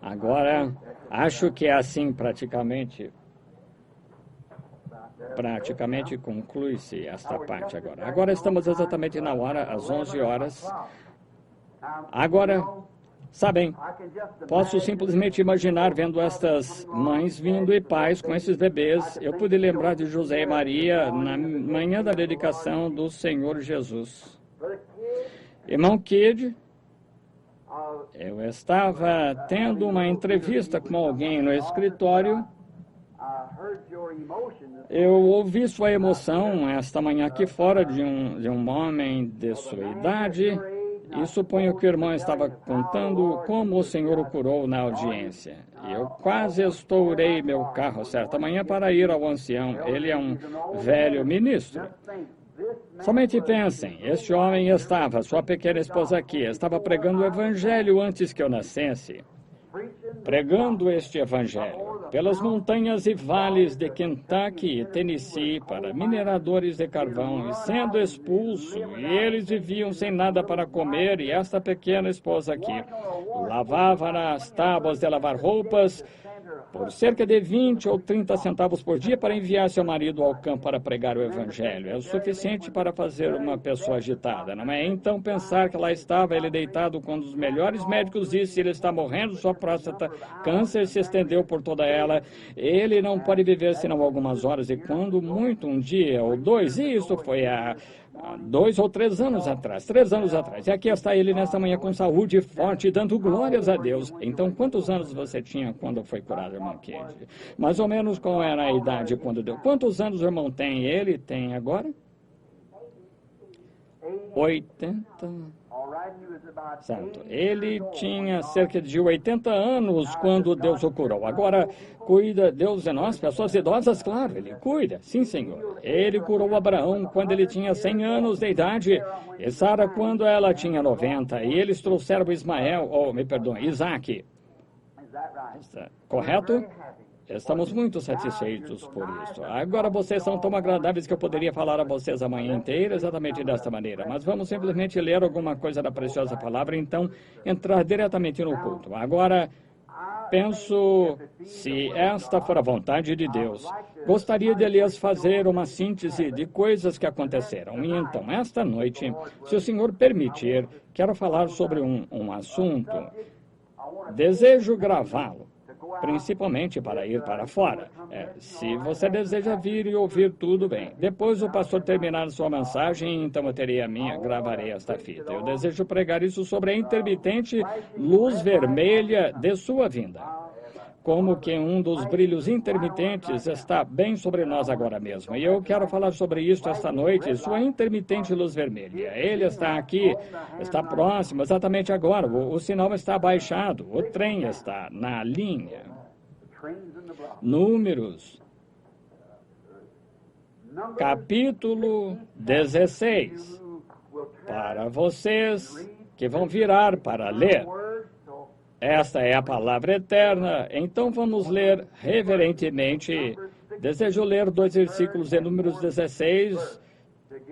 Agora, acho que é assim praticamente conclui-se esta parte agora. Agora estamos exatamente na hora, às 11 horas. Agora, sabem, posso simplesmente imaginar vendo estas mães vindo e pais com esses bebês. Eu pude lembrar de José e Maria na manhã da dedicação do Senhor Jesus. Irmão Kidd, eu estava tendo uma entrevista com alguém no escritório. Eu ouvi sua emoção esta manhã aqui fora de um homem de sua idade e suponho que o irmão estava contando como o Senhor o curou na audiência. Eu quase estourei meu carro certa manhã para ir ao ancião. Ele é um velho ministro. Somente pensem, este homem estava, sua pequena esposa aqui, estava pregando o evangelho antes que eu nascesse. Pregando este evangelho pelas montanhas e vales de Kentucky e Tennessee para mineradores de carvão e sendo expulso, e eles viviam sem nada para comer, e esta pequena esposa aqui lavava nas tábuas de lavar roupas por cerca de 20 ou 30 centavos por dia para enviar seu marido ao campo para pregar o evangelho. É o suficiente para fazer uma pessoa agitada, não é? Então pensar que lá estava ele deitado quando os melhores médicos disse ele está morrendo, sua próstata, câncer se estendeu por toda ela, ele não pode viver senão algumas horas, e quando muito, um dia ou dois, e isso foi há 2 ou 3 anos atrás, 3 anos atrás. E aqui está ele nesta manhã com saúde forte, dando glórias a Deus. Então, quantos anos você tinha quando foi curado, irmão Kidd? Mais ou menos qual era a idade quando deu? Quantos anos o irmão tem? Ele tem agora? 80. Certo. Ele tinha cerca de 80 anos quando Deus o curou. Agora, cuida Deus de nós, pessoas idosas, claro, Ele cuida. Sim, Senhor. Ele curou Abraão quando ele tinha 100 anos de idade, e Sara quando ela tinha 90, e eles trouxeram Isaac. Correto? Estamos muito satisfeitos por isso. Agora vocês são tão agradáveis que eu poderia falar a vocês a manhã inteira exatamente desta maneira, mas vamos simplesmente ler alguma coisa da preciosa palavra, então entrar diretamente no culto. Agora, penso, se esta for a vontade de Deus, gostaria de lhes fazer uma síntese de coisas que aconteceram. E então, esta noite, se o Senhor permitir, quero falar sobre um assunto. Desejo gravá-lo, principalmente para ir para fora. Se você deseja vir e ouvir, tudo bem. Depois o pastor terminar sua mensagem, então eu terei gravarei esta fita. Eu desejo pregar isso sobre a intermitente luz vermelha de sua vinda. Como que um dos brilhos intermitentes está bem sobre nós agora mesmo. E eu quero falar sobre isso esta noite, sua intermitente luz vermelha. Ele está aqui, está próximo, exatamente agora. O sinal está abaixado, o trem está na linha. Números, capítulo 16. Para vocês que vão virar para ler. Esta é a palavra eterna, então vamos ler reverentemente. Desejo ler 2 versículos de Números 16,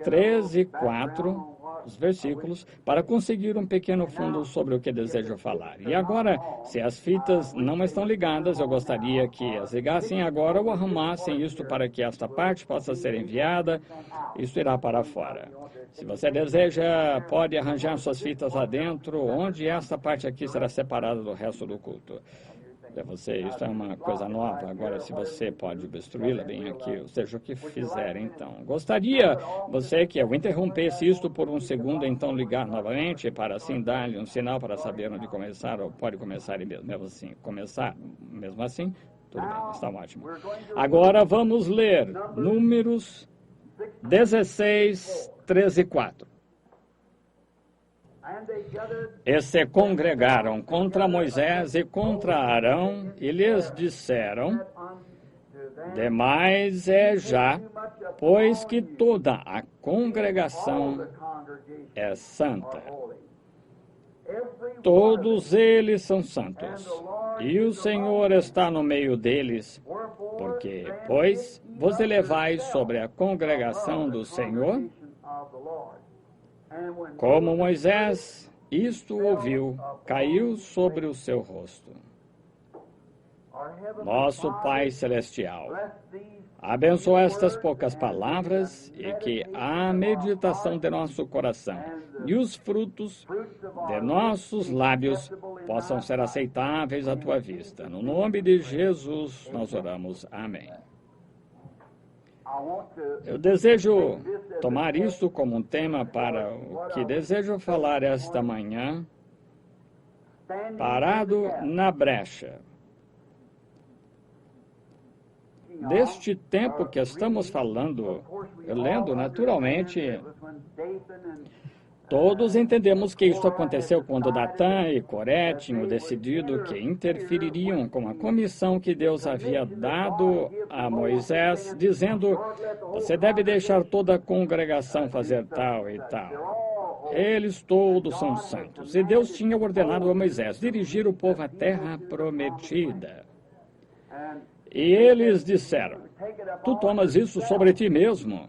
13 e 4, os versículos, para conseguir um pequeno fundo sobre o que desejo falar. E agora, se as fitas não estão ligadas, eu gostaria que as ligassem agora ou arrumassem isto para que esta parte possa ser enviada. Isso irá para fora. Se você deseja, pode arranjar suas fitas lá dentro, onde esta parte aqui será separada do resto do culto. Isso é uma coisa nova. Agora, se você pode destruí-la bem aqui, ou seja, o que fizer, então. Gostaria, você que eu interrompesse isto por um segundo, então ligar novamente, para assim dar-lhe um sinal para saber onde começar, ou pode começar mesmo assim. Começar, mesmo assim, tudo bem, está ótimo. Agora vamos ler Números 16, 13 e 4. E se congregaram contra Moisés e contra Arão, e lhes disseram: demais é já, pois que toda a congregação é santa. Todos eles são santos, e o Senhor está no meio deles, porque, pois, vos elevais sobre a congregação do Senhor. Como Moisés isto ouviu, caiu sobre o seu rosto. Nosso Pai Celestial, abençoa estas poucas palavras e que a meditação de nosso coração e os frutos de nossos lábios possam ser aceitáveis à Tua vista. No nome de Jesus nós oramos. Amém. Eu desejo tomar isso como um tema para o que desejo falar esta manhã, parado na brecha. Deste tempo que estamos falando, lendo naturalmente, todos entendemos que isso aconteceu quando Datã e Coré tinham decidido que interfeririam com a comissão que Deus havia dado a Moisés, dizendo: você deve deixar toda a congregação fazer tal e tal. Eles todos são santos. E Deus tinha ordenado a Moisés dirigir o povo à terra prometida. E eles disseram: tu tomas isso sobre ti mesmo,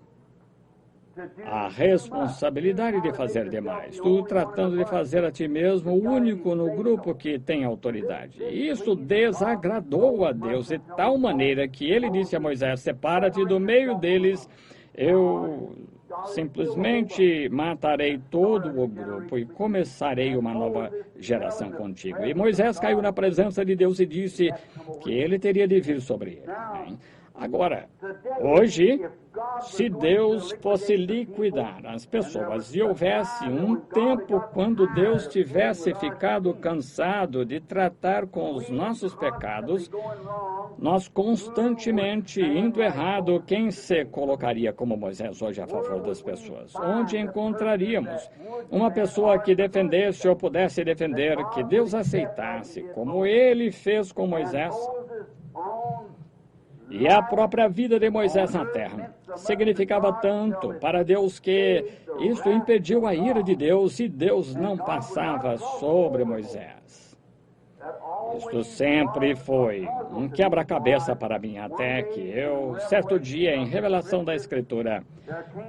a responsabilidade de fazer demais, tu tratando de fazer a ti mesmo o único no grupo que tem autoridade. Isso desagradou a Deus de tal maneira que ele disse a Moisés: separa-te do meio deles, eu simplesmente matarei todo o grupo e começarei uma nova geração contigo. E Moisés caiu na presença de Deus e disse que ele teria de vir sobre ele. Agora, hoje, se Deus fosse liquidar as pessoas e houvesse um tempo quando Deus tivesse ficado cansado de tratar com os nossos pecados, nós constantemente indo errado, quem se colocaria como Moisés hoje a favor das pessoas? Onde encontraríamos uma pessoa que defendesse ou pudesse defender, que Deus aceitasse, como ele fez com Moisés? E a própria vida de Moisés na terra significava tanto para Deus que isso impediu a ira de Deus e Deus não passava sobre Moisés. Isto sempre foi um quebra-cabeça para mim, até que eu, certo dia, em revelação da Escritura,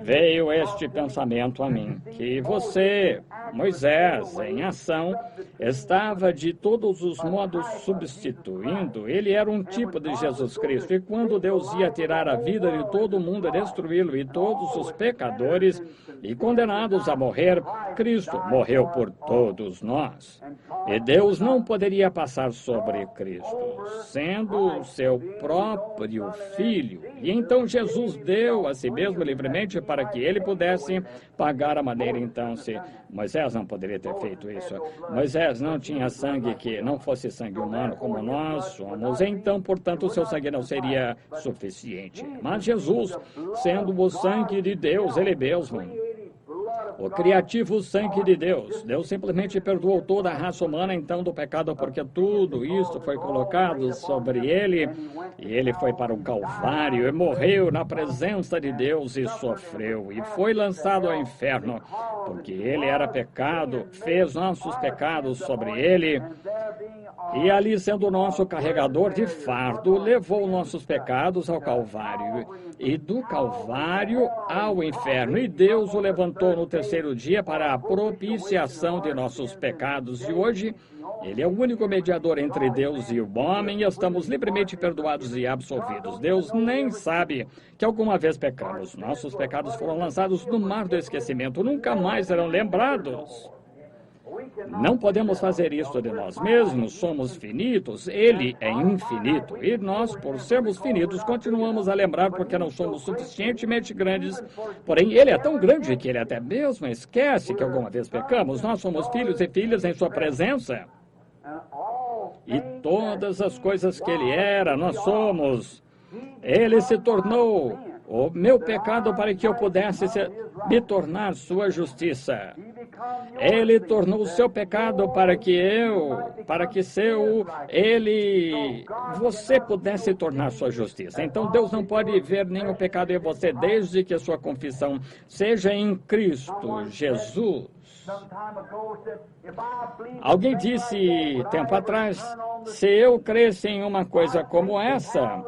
veio este pensamento a mim, que você, Moisés, em ação, estava de todos os modos substituindo. Ele era um tipo de Jesus Cristo, e quando Deus ia tirar a vida de todo mundo, destruí-lo, e todos os pecadores e condenados a morrer, Cristo morreu por todos nós. E Deus não poderia passar sobre Cristo, sendo o seu próprio Filho. E então Jesus deu a si mesmo livremente para que ele pudesse pagar a maneira. Então, se Moisés não poderia ter feito isso, Moisés não tinha sangue que não fosse sangue humano como nós somos, então, portanto, o seu sangue não seria suficiente. Mas Jesus, sendo o sangue de Deus, ele mesmo, o criativo sangue de Deus, Deus simplesmente perdoou toda a raça humana, então, do pecado, porque tudo isso foi colocado sobre ele, e ele foi para o Calvário e morreu na presença de Deus e sofreu, e foi lançado ao inferno, porque ele era pecado, fez nossos pecados sobre ele, e ali, sendo o nosso carregador de fardo, levou nossos pecados ao Calvário, e do Calvário ao inferno. E Deus o levantou no terceiro dia para a propiciação de nossos pecados. E hoje, ele é o único mediador entre Deus e o homem, e estamos livremente perdoados e absolvidos. Deus nem sabe que alguma vez pecamos. Nossos pecados foram lançados no mar do esquecimento, nunca mais serão lembrados. Não podemos fazer isso de nós mesmos, somos finitos, ele é infinito, e nós, por sermos finitos, continuamos a lembrar porque não somos suficientemente grandes, porém ele é tão grande que ele até mesmo esquece que alguma vez pecamos. Nós somos filhos e filhas em sua presença, e todas as coisas que ele era, nós somos. Ele se tornou o meu pecado para que eu pudesse me tornar sua justiça. Ele tornou o seu pecado para que você pudesse tornar sua justiça. Então Deus não pode ver nenhum pecado em você desde que a sua confissão seja em Cristo Jesus. Alguém disse tempo atrás: se eu cresce em uma coisa como essa,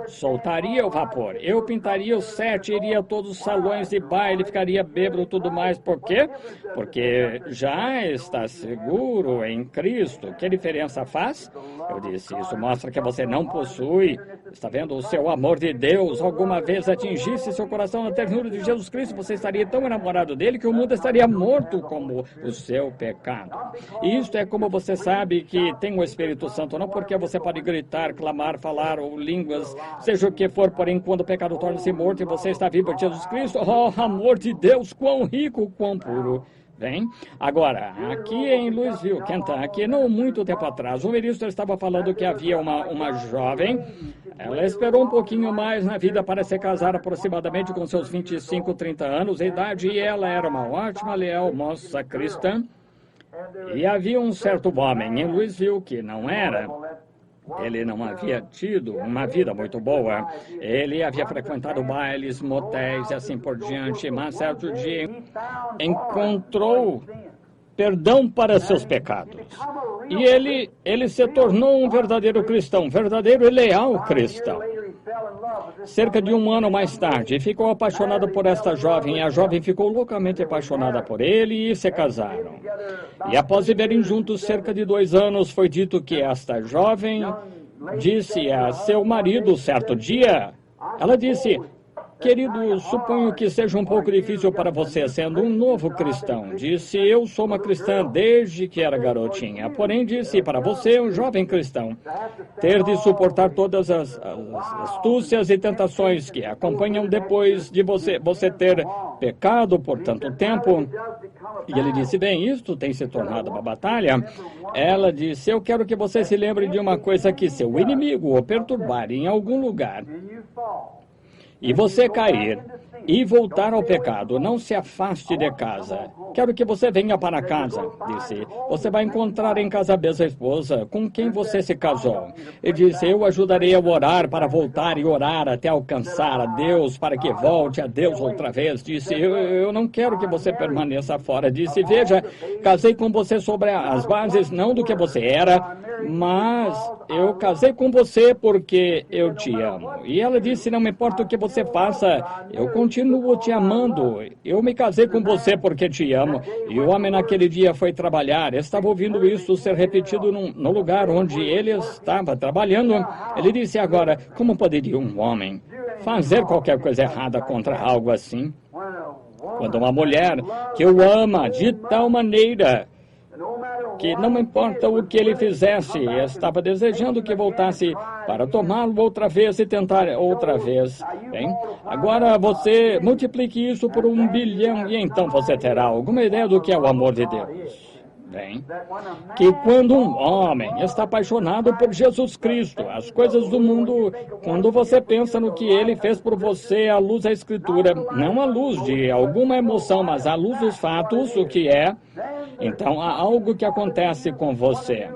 soltaria o vapor. Eu pintaria o set, iria a todos os salões de baile, ficaria bêbado e tudo mais. Por quê? Porque já está seguro em Cristo. Que diferença faz? Eu disse, isso mostra que você não possui, está vendo, o seu amor de Deus. Alguma vez atingisse seu coração na ternura de Jesus Cristo, você estaria tão enamorado dele que o mundo estaria morto como o seu pecado. E isto é como você sabe que tem o Espírito Santo, não porque você pode gritar, clamar, falar ou línguas, seja o que for, porém quando o pecado torna-se morto e você está vivo de Jesus Cristo, oh, amor de Deus, quão rico, quão puro. Bem, agora, aqui em Louisville, Kentucky, não muito tempo atrás, o ministro estava falando que havia uma jovem, ela esperou um pouquinho mais na vida para se casar aproximadamente com seus 25, 30 anos de idade, e ela era uma ótima, leal moça cristã, e havia um certo homem em Louisville que não era. Ele não havia tido uma vida muito boa. Ele havia frequentado bailes, motéis e assim por diante, mas certo dia encontrou perdão para seus pecados. E ele se tornou um verdadeiro cristão, verdadeiro e leal cristão. Cerca de um ano mais tarde, ficou apaixonado por esta jovem, e a jovem ficou loucamente apaixonada por ele e se casaram. E após viverem juntos cerca de 2 anos, foi dito que esta jovem disse a seu marido certo dia, ela disse, querido, suponho que seja um pouco difícil para você, sendo um novo cristão. Disse, eu sou uma cristã desde que era garotinha. Porém, disse, para você, um jovem cristão, ter de suportar todas as astúcias e tentações que acompanham depois de você ter pecado por tanto tempo. E ele disse, bem, isto tem se tornado uma batalha. Ela disse, eu quero que você se lembre de uma coisa, que seu inimigo o perturbar em algum lugar e você cair e voltar ao pecado, não se afaste de casa. Quero que você venha para casa, disse. Você vai encontrar em casa a mesma esposa com quem você se casou. E disse, eu ajudarei a orar para voltar e orar até alcançar a Deus, para que volte a Deus outra vez. Disse, eu não quero que você permaneça fora. Disse, veja, casei com você sobre as bases, não do que você era, mas eu casei com você porque eu te amo. E ela disse, não me importa o que você faça, eu continuo te amando. Eu me casei com você porque te amo. E o homem naquele dia foi trabalhar. Estava ouvindo isso ser repetido no lugar onde ele estava trabalhando. Ele disse agora, como poderia um homem fazer qualquer coisa errada contra algo assim? Quando uma mulher que o ama de tal maneira que não importa o que ele fizesse, estava desejando que voltasse para tomá-lo outra vez e tentar outra vez. Bem, agora você multiplique isso por 1 bilhão e então você terá alguma ideia do que é o amor de Deus. Bem, que quando um homem está apaixonado por Jesus Cristo, as coisas do mundo, quando você pensa no que ele fez por você, à luz da Escritura, não à luz de alguma emoção, mas à luz dos fatos, o que é, então há algo que acontece com você.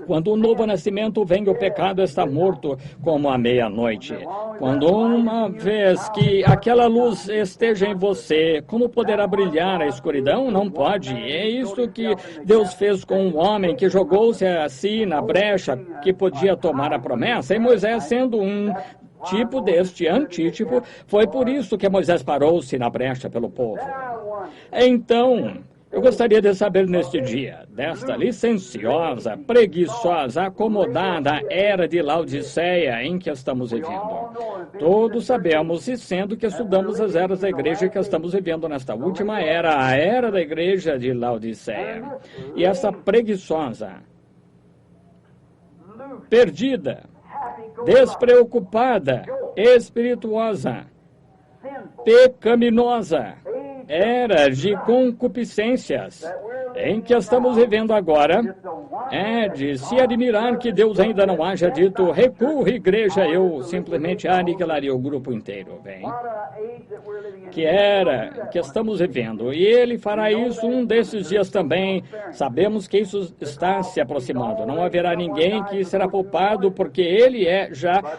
Quando o novo nascimento vem, o pecado está morto como a meia-noite. Quando uma vez que aquela luz esteja em você, como poderá brilhar a escuridão? Não pode. É isso que Deus fez com um homem que jogou-se assim na brecha que podia tomar a promessa. E Moisés, sendo um tipo deste antítipo, foi por isso que Moisés parou-se na brecha pelo povo. Então, eu gostaria de saber neste dia, desta licenciosa, preguiçosa, acomodada era de Laodiceia em que estamos vivendo. Todos sabemos, e sendo que estudamos as eras da igreja que estamos vivendo nesta última era, a era da igreja de Laodiceia. E essa preguiçosa, perdida, despreocupada, espirituosa, pecaminosa, era de concupiscências em que estamos vivendo agora, é de se admirar que Deus ainda não haja dito, recua igreja, eu simplesmente aniquilaria o grupo inteiro, bem, que estamos vivendo. E ele fará isso um desses dias também. Sabemos que isso está se aproximando. Não haverá ninguém que será poupado, porque ele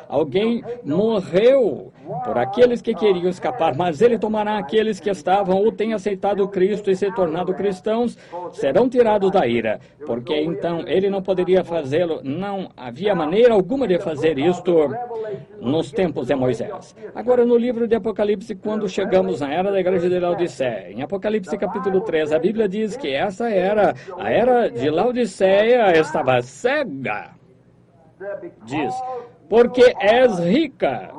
alguém morreu por aqueles que queriam escapar, mas ele tomará aqueles que estavam ou têm aceitado Cristo e se tornado cristãos, serão tirados da ira, porque então Não, ele não poderia fazê-lo. Não havia maneira alguma de fazer isto nos tempos de Moisés. Agora, no livro de Apocalipse, quando chegamos na era da igreja de Laodiceia, em Apocalipse capítulo 3, a Bíblia diz que essa era, a era de Laodiceia, estava cega. Diz, porque és rica.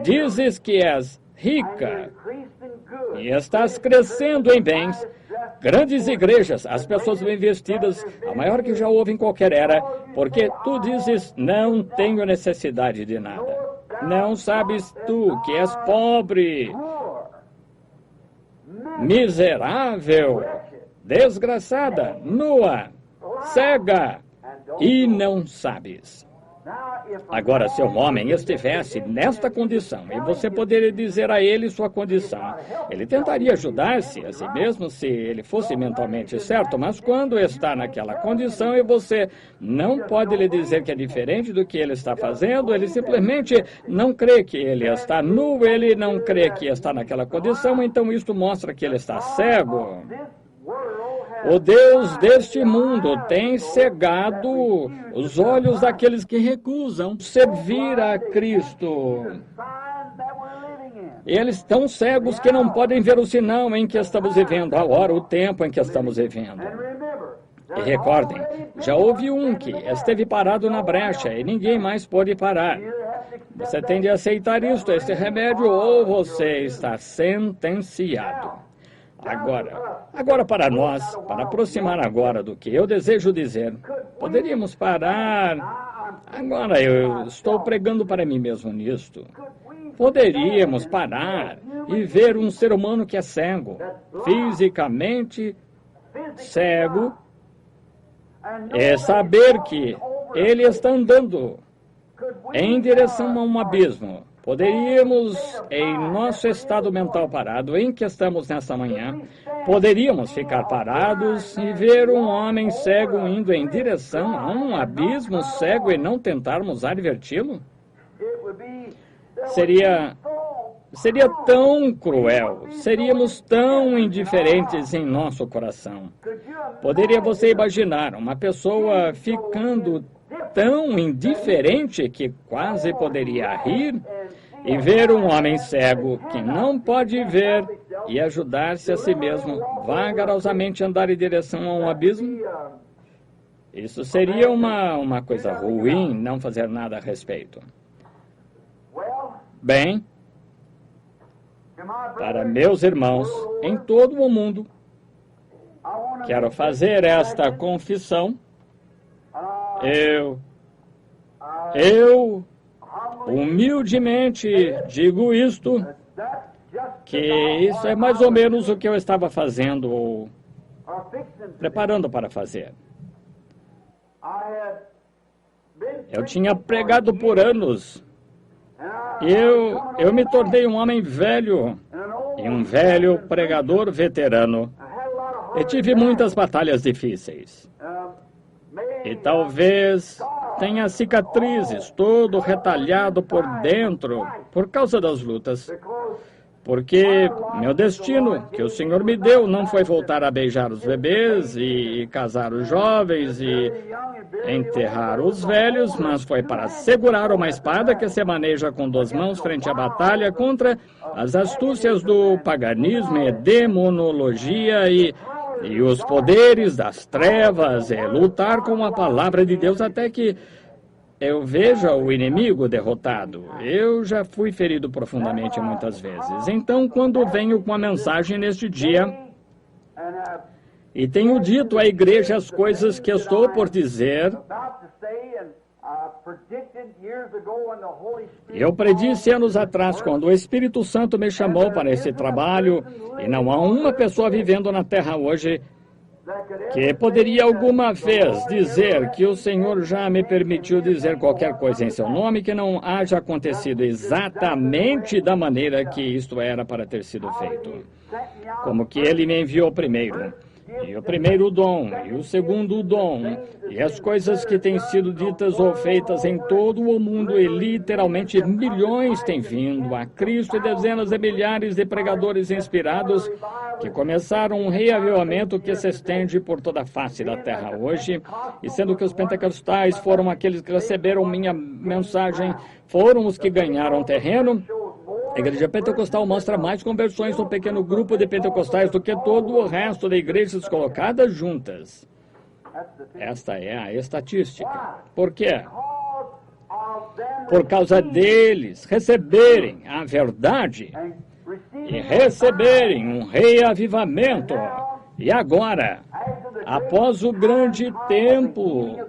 Dizes que és rica e estás crescendo em bens, grandes igrejas, as pessoas bem vestidas, a maior que já houve em qualquer era, porque tu dizes, não tenho necessidade de nada. Não sabes tu que és pobre, miserável, desgraçada, nua, cega, e não sabes. Agora, se um homem estivesse nesta condição, e você poderia dizer a ele sua condição, ele tentaria ajudar-se a si mesmo se ele fosse mentalmente certo, mas quando está naquela condição e você não pode lhe dizer que é diferente do que ele está fazendo, ele simplesmente não crê que ele está nu, ele não crê que está naquela condição, então isto mostra que ele está cego. O Deus deste mundo tem cegado os olhos daqueles que recusam servir a Cristo. Eles estão cegos que não podem ver o sinal em que estamos vivendo, a hora, o tempo em que estamos vivendo. E recordem, já houve um que esteve parado na brecha e ninguém mais pôde parar. Você tem de aceitar isto, este remédio, ou você está sentenciado. Agora para nós, para aproximar agora do que eu desejo dizer, poderíamos parar. Agora eu estou pregando para mim mesmo nisto. Poderíamos parar e ver um ser humano que é cego, fisicamente cego, e saber que ele está andando em direção a um abismo. Poderíamos, em nosso estado mental parado, em que estamos nesta manhã, poderíamos ficar parados e ver um homem cego indo em direção a um abismo cego e não tentarmos adverti-lo? Seria tão cruel, seríamos tão indiferentes em nosso coração. Poderia você imaginar uma pessoa ficando tão indiferente que quase poderia rir e ver um homem cego que não pode ver e ajudar-se a si mesmo vagarosamente andar em direção a um abismo? Isso seria uma coisa ruim, não fazer nada a respeito. Bem, para meus irmãos em todo o mundo, quero fazer esta confissão. Eu humildemente digo isto, que isso é mais ou menos o que eu estava fazendo ou preparando para fazer. Eu tinha pregado por anos. Eu me tornei um homem velho e um velho pregador veterano. E tive muitas batalhas difíceis. E talvez tenha cicatrizes, todo retalhado por dentro, por causa das lutas. Porque meu destino, que o Senhor me deu, não foi voltar a beijar os bebês e casar os jovens e enterrar os velhos, mas foi para segurar uma espada que se maneja com 2 mãos frente à batalha contra as astúcias do paganismo e demonologia e os poderes das trevas, e lutar com a palavra de Deus até que eu veja o inimigo derrotado. Eu já fui ferido profundamente muitas vezes. Então, quando venho com a mensagem neste dia, e tenho dito à igreja as coisas que estou por dizer, eu predisse anos atrás, quando o Espírito Santo me chamou para esse trabalho, e não há uma pessoa vivendo na terra hoje que poderia alguma vez dizer que o Senhor já me permitiu dizer qualquer coisa em seu nome que não haja acontecido exatamente da maneira que isto era para ter sido feito. Como que ele me enviou primeiro. e o primeiro dom, e o segundo dom, e as coisas que têm sido ditas ou feitas em todo o mundo, e literalmente milhões têm vindo a Cristo, e dezenas de milhares de pregadores inspirados que começaram um reavivamento que se estende por toda a face da terra hoje, e sendo que os pentecostais foram aqueles que receberam minha mensagem, foram os que ganharam terreno. A igreja pentecostal mostra mais conversões num pequeno grupo de pentecostais do que todo o resto de igrejas colocadas juntas. Esta é a estatística. Por quê? Por causa deles receberem a verdade e receberem um reavivamento. E agora, após o grande tempo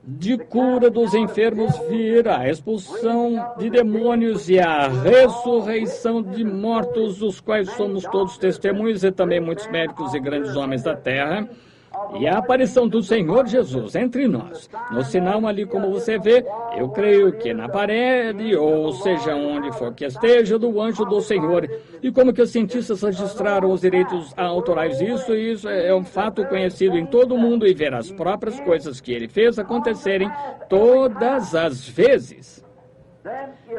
de cura dos enfermos vir, a expulsão de demônios e a ressurreição de mortos, dos quais somos todos testemunhos, e também muitos médicos e grandes homens da terra, e a aparição do Senhor Jesus entre nós. No sinal ali, como você vê, eu creio que na parede, ou seja, onde for que esteja, do anjo do Senhor. E como que os cientistas registraram os direitos autorais disso, e isso é um fato conhecido em todo o mundo, e ver as próprias coisas que ele fez acontecerem todas as vezes.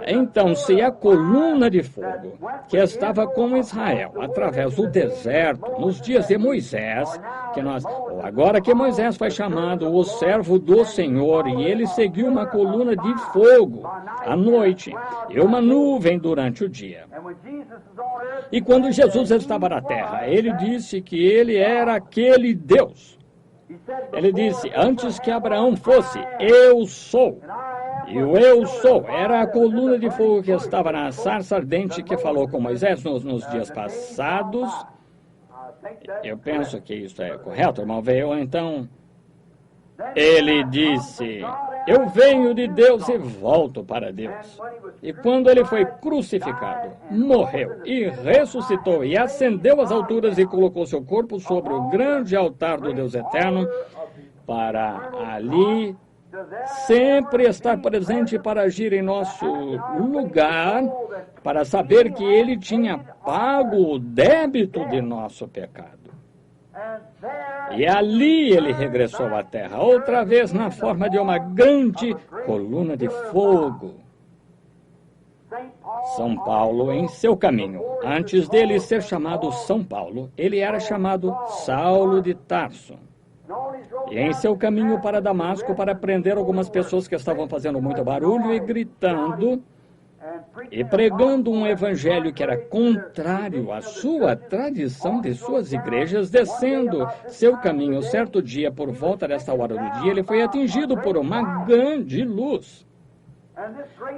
Então, se a coluna de fogo que estava com Israel através do deserto nos dias de Moisés, agora que Moisés foi chamado o servo do Senhor, e ele seguiu uma coluna de fogo à noite e uma nuvem durante o dia. E quando Jesus estava na terra, ele disse que ele era aquele Deus. Ele disse, antes que Abraão fosse, eu sou. E o eu sou era a coluna de fogo que estava na sarça ardente que falou com Moisés nos dias passados. Eu penso que isso é correto, irmão. Veio então, ele disse, eu venho de Deus e volto para Deus. E quando ele foi crucificado, morreu e ressuscitou e ascendeu às alturas e colocou seu corpo sobre o grande altar do Deus eterno, para ali sempre estar presente para agir em nosso lugar, para saber que ele tinha pago o débito de nosso pecado. E ali ele regressou à terra, outra vez na forma de uma grande coluna de fogo. São Paulo em seu caminho. Antes dele ser chamado São Paulo, ele era chamado Saulo de Tarso. E em seu caminho para Damasco, para prender algumas pessoas que estavam fazendo muito barulho e gritando e pregando um evangelho que era contrário à sua tradição de suas igrejas, descendo seu caminho certo dia, por volta desta hora do dia, ele foi atingido por uma grande luz.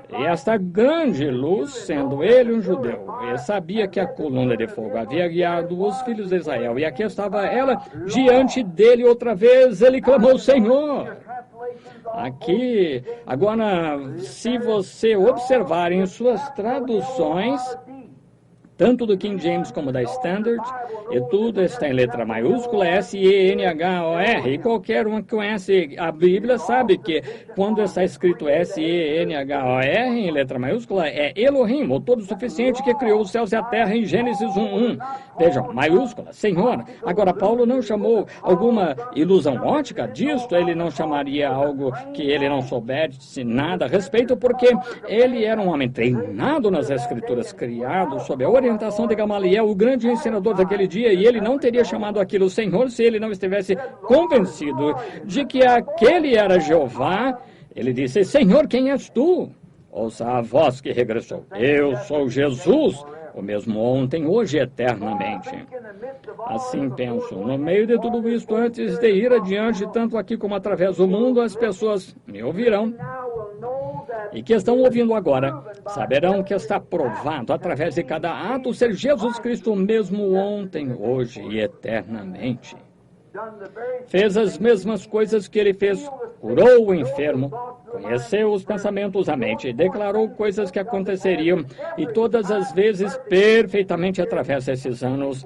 E esta grande luz, sendo ele um judeu, e sabia que a coluna de fogo havia guiado os filhos de Israel, e aqui estava ela diante dele outra vez, ele clamou, Senhor. Aqui, agora, se você observar em suas traduções, tanto do King James como da Standard, e tudo está em letra maiúscula, S-E-N-H-O-R, e qualquer um que conhece a Bíblia sabe que quando está escrito S-E-N-H-O-R em letra maiúscula, é Elohim, o todo-suficiente que criou os céus e a terra em Gênesis 1:1. Vejam, maiúscula, Senhor. Agora, Paulo não chamou alguma ilusão ótica disto, ele não chamaria algo que ele não soubesse nada a respeito, porque ele era um homem treinado nas Escrituras, criado sob a orientação de Gamaliel, o grande ensinador daquele dia, e ele não teria chamado aquilo Senhor se ele não estivesse convencido de que aquele era Jeová. Ele disse, Senhor, quem és tu? Ouça a voz que regressou, eu sou Jesus, o mesmo ontem, hoje e eternamente. Assim penso, no meio de tudo isto, antes de ir adiante, tanto aqui como através do mundo, as pessoas me ouvirão. E que estão ouvindo agora, saberão que está provado através de cada ato ser Jesus Cristo mesmo ontem, hoje e eternamente. Fez as mesmas coisas que ele fez, curou o enfermo, conheceu os pensamentos da mente, declarou coisas que aconteceriam, e todas as vezes perfeitamente através desses anos.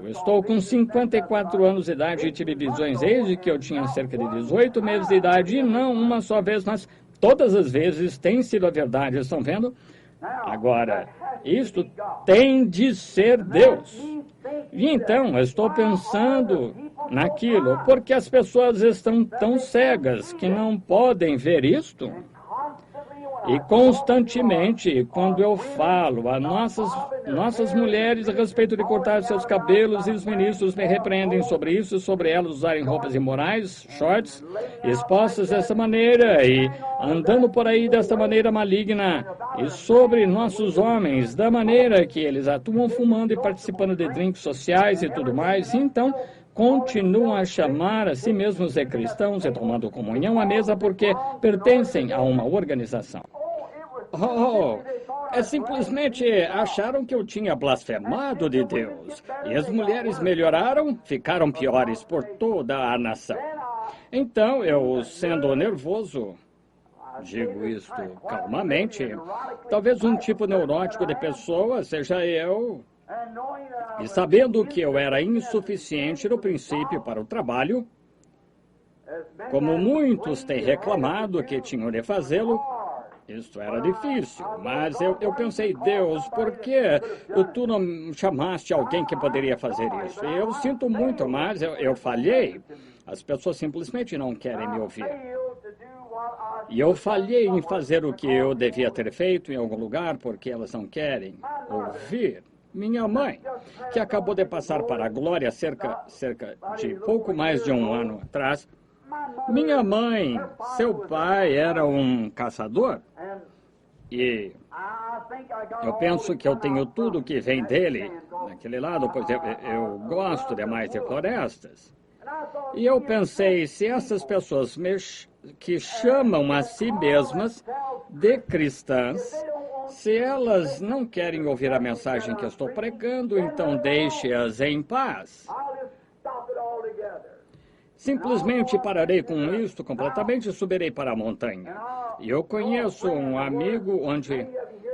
Eu estou com 54 anos de idade e tive visões desde que eu tinha cerca de 18 meses de idade, e não uma só vez, mas todas as vezes tem sido a verdade, estão vendo? Agora, isto tem de ser Deus. E então, eu estou pensando naquilo, porque as pessoas estão tão cegas que não podem ver isto. E constantemente, quando eu falo a nossas mulheres a respeito de cortar seus cabelos, e os ministros me repreendem sobre isso, sobre elas usarem roupas imorais, shorts, expostas dessa maneira e andando por aí desta maneira maligna, e sobre nossos homens, da maneira que eles atuam fumando e participando de drinks sociais e tudo mais, então continuam a chamar a si mesmos de cristãos e tomando comunhão à mesa porque pertencem a uma organização. Simplesmente acharam que eu tinha blasfemado de Deus. E as mulheres melhoraram, ficaram piores por toda a nação. Então, eu, sendo nervoso, digo isto calmamente, talvez um tipo neurótico de pessoa seja eu. E sabendo que eu era insuficiente no princípio para o trabalho, como muitos têm reclamado que tinham de fazê-lo, isso era difícil, mas eu pensei, Deus, por que tu não chamaste alguém que poderia fazer isso? E eu sinto muito, mas eu falhei. As pessoas simplesmente não querem me ouvir. E eu falhei em fazer o que eu devia ter feito em algum lugar porque elas não querem ouvir. Minha mãe, que acabou de passar para a glória cerca de pouco mais de um ano atrás, minha mãe, seu pai era um caçador e eu penso que eu tenho tudo que vem dele naquele lado, pois eu gosto demais de florestas. E eu pensei, se essas pessoas que chamam a si mesmas de cristãs, se elas não querem ouvir a mensagem que eu estou pregando, então deixe-as em paz. Simplesmente pararei com isto completamente e subirei para a montanha. E eu conheço um amigo onde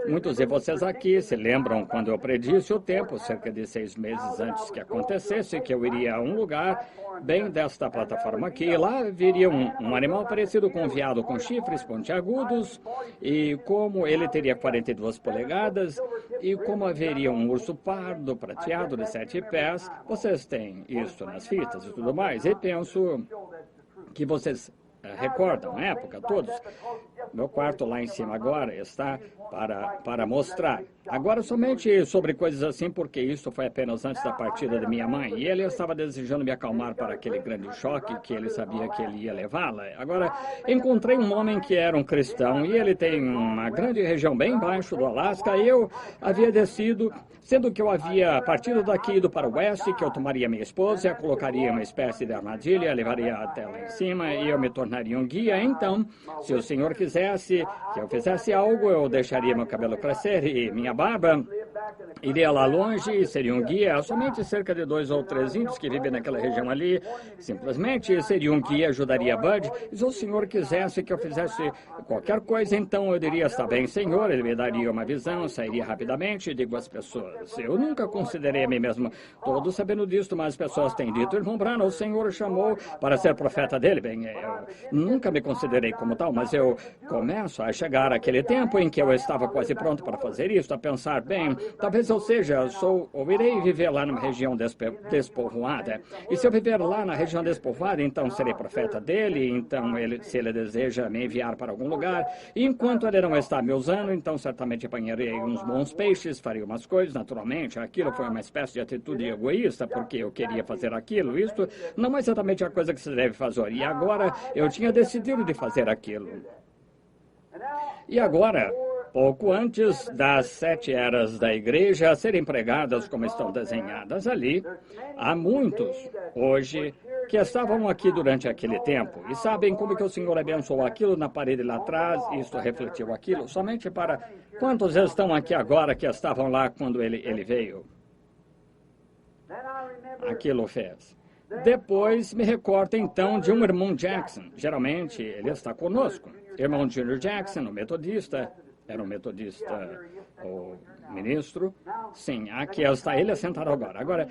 muitos de vocês aqui se lembram quando eu predisse o tempo, cerca de 6 meses antes que acontecesse, que eu iria a um lugar bem desta plataforma aqui. E lá viria um animal parecido com um veado com chifres pontiagudos, e como ele teria 42 polegadas, e como haveria um urso pardo prateado de 7 pés. Vocês têm isso nas fitas e tudo mais, e penso que vocês recordam a época, todos. Meu quarto lá em cima agora está para mostrar. Agora somente sobre coisas assim, porque isso foi apenas antes da partida de minha mãe. E ele estava desejando me acalmar para aquele grande choque que ele sabia que ele ia levá-la. Agora, encontrei um homem que era um cristão e ele tem uma grande região bem embaixo do Alasca. E eu havia descido, sendo que eu havia partido daqui ido para o oeste, que eu tomaria minha esposa, a colocaria uma espécie de armadilha, a levaria até lá em cima e eu me tornaria um guia. Então, se o senhor quisesse que eu fizesse algo, eu deixaria meu cabelo crescer e minha barba, iria lá longe e seria um guia. Somente cerca de 2 ou 3 índios que vivem naquela região ali, simplesmente seria um guia, ajudaria Bud. E se o senhor quisesse que eu fizesse qualquer coisa, então eu diria, está bem, senhor, ele me daria uma visão, sairia rapidamente e digo às pessoas, eu nunca considerei a mim mesmo todo sabendo disto, mas as pessoas têm dito, irmão Branham, o senhor chamou para ser profeta dele. Bem, eu nunca me considerei como tal, mas eu começo a chegar àquele tempo em que eu estava quase pronto para fazer isso, a pensar, bem, talvez eu seja, ou irei viver lá numa região despovoada. E se eu viver lá na região despovoada, então serei profeta dele, então se ele deseja me enviar para algum lugar, e enquanto ele não está me usando, então certamente apanharei uns bons peixes, farei umas coisas, naturalmente, aquilo foi uma espécie de atitude egoísta, porque eu queria fazer aquilo, isto não é exatamente a coisa que se deve fazer, e agora eu tinha decidido de fazer aquilo. E agora, pouco antes das 7 eras da igreja serem pregadas como estão desenhadas ali, há muitos hoje que estavam aqui durante aquele tempo e sabem como que o Senhor abençoou aquilo na parede lá atrás, isto refletiu aquilo, somente para quantos estão aqui agora que estavam lá quando ele veio. Aquilo fez. Depois me recordo então de um irmão Jackson, geralmente ele está conosco, irmão Junior Jackson, o metodista, era um metodista, o ministro, sim, aqui está ele sentado agora. Agora,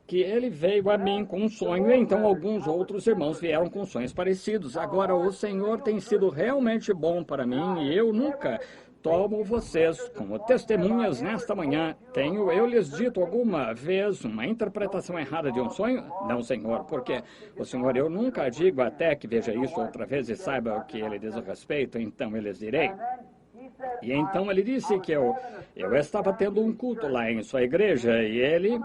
que ele veio a mim com um sonho, e então alguns outros irmãos vieram com sonhos parecidos. Agora, o Senhor tem sido realmente bom para mim, e eu nunca tomo vocês como testemunhas nesta manhã. Tenho eu lhes dito alguma vez uma interpretação errada de um sonho? Não, Senhor, porque o Senhor, eu nunca digo até que veja isso outra vez e saiba o que ele diz a respeito, então eu lhes direi. E então ele disse que eu estava tendo um culto lá em sua igreja e ele,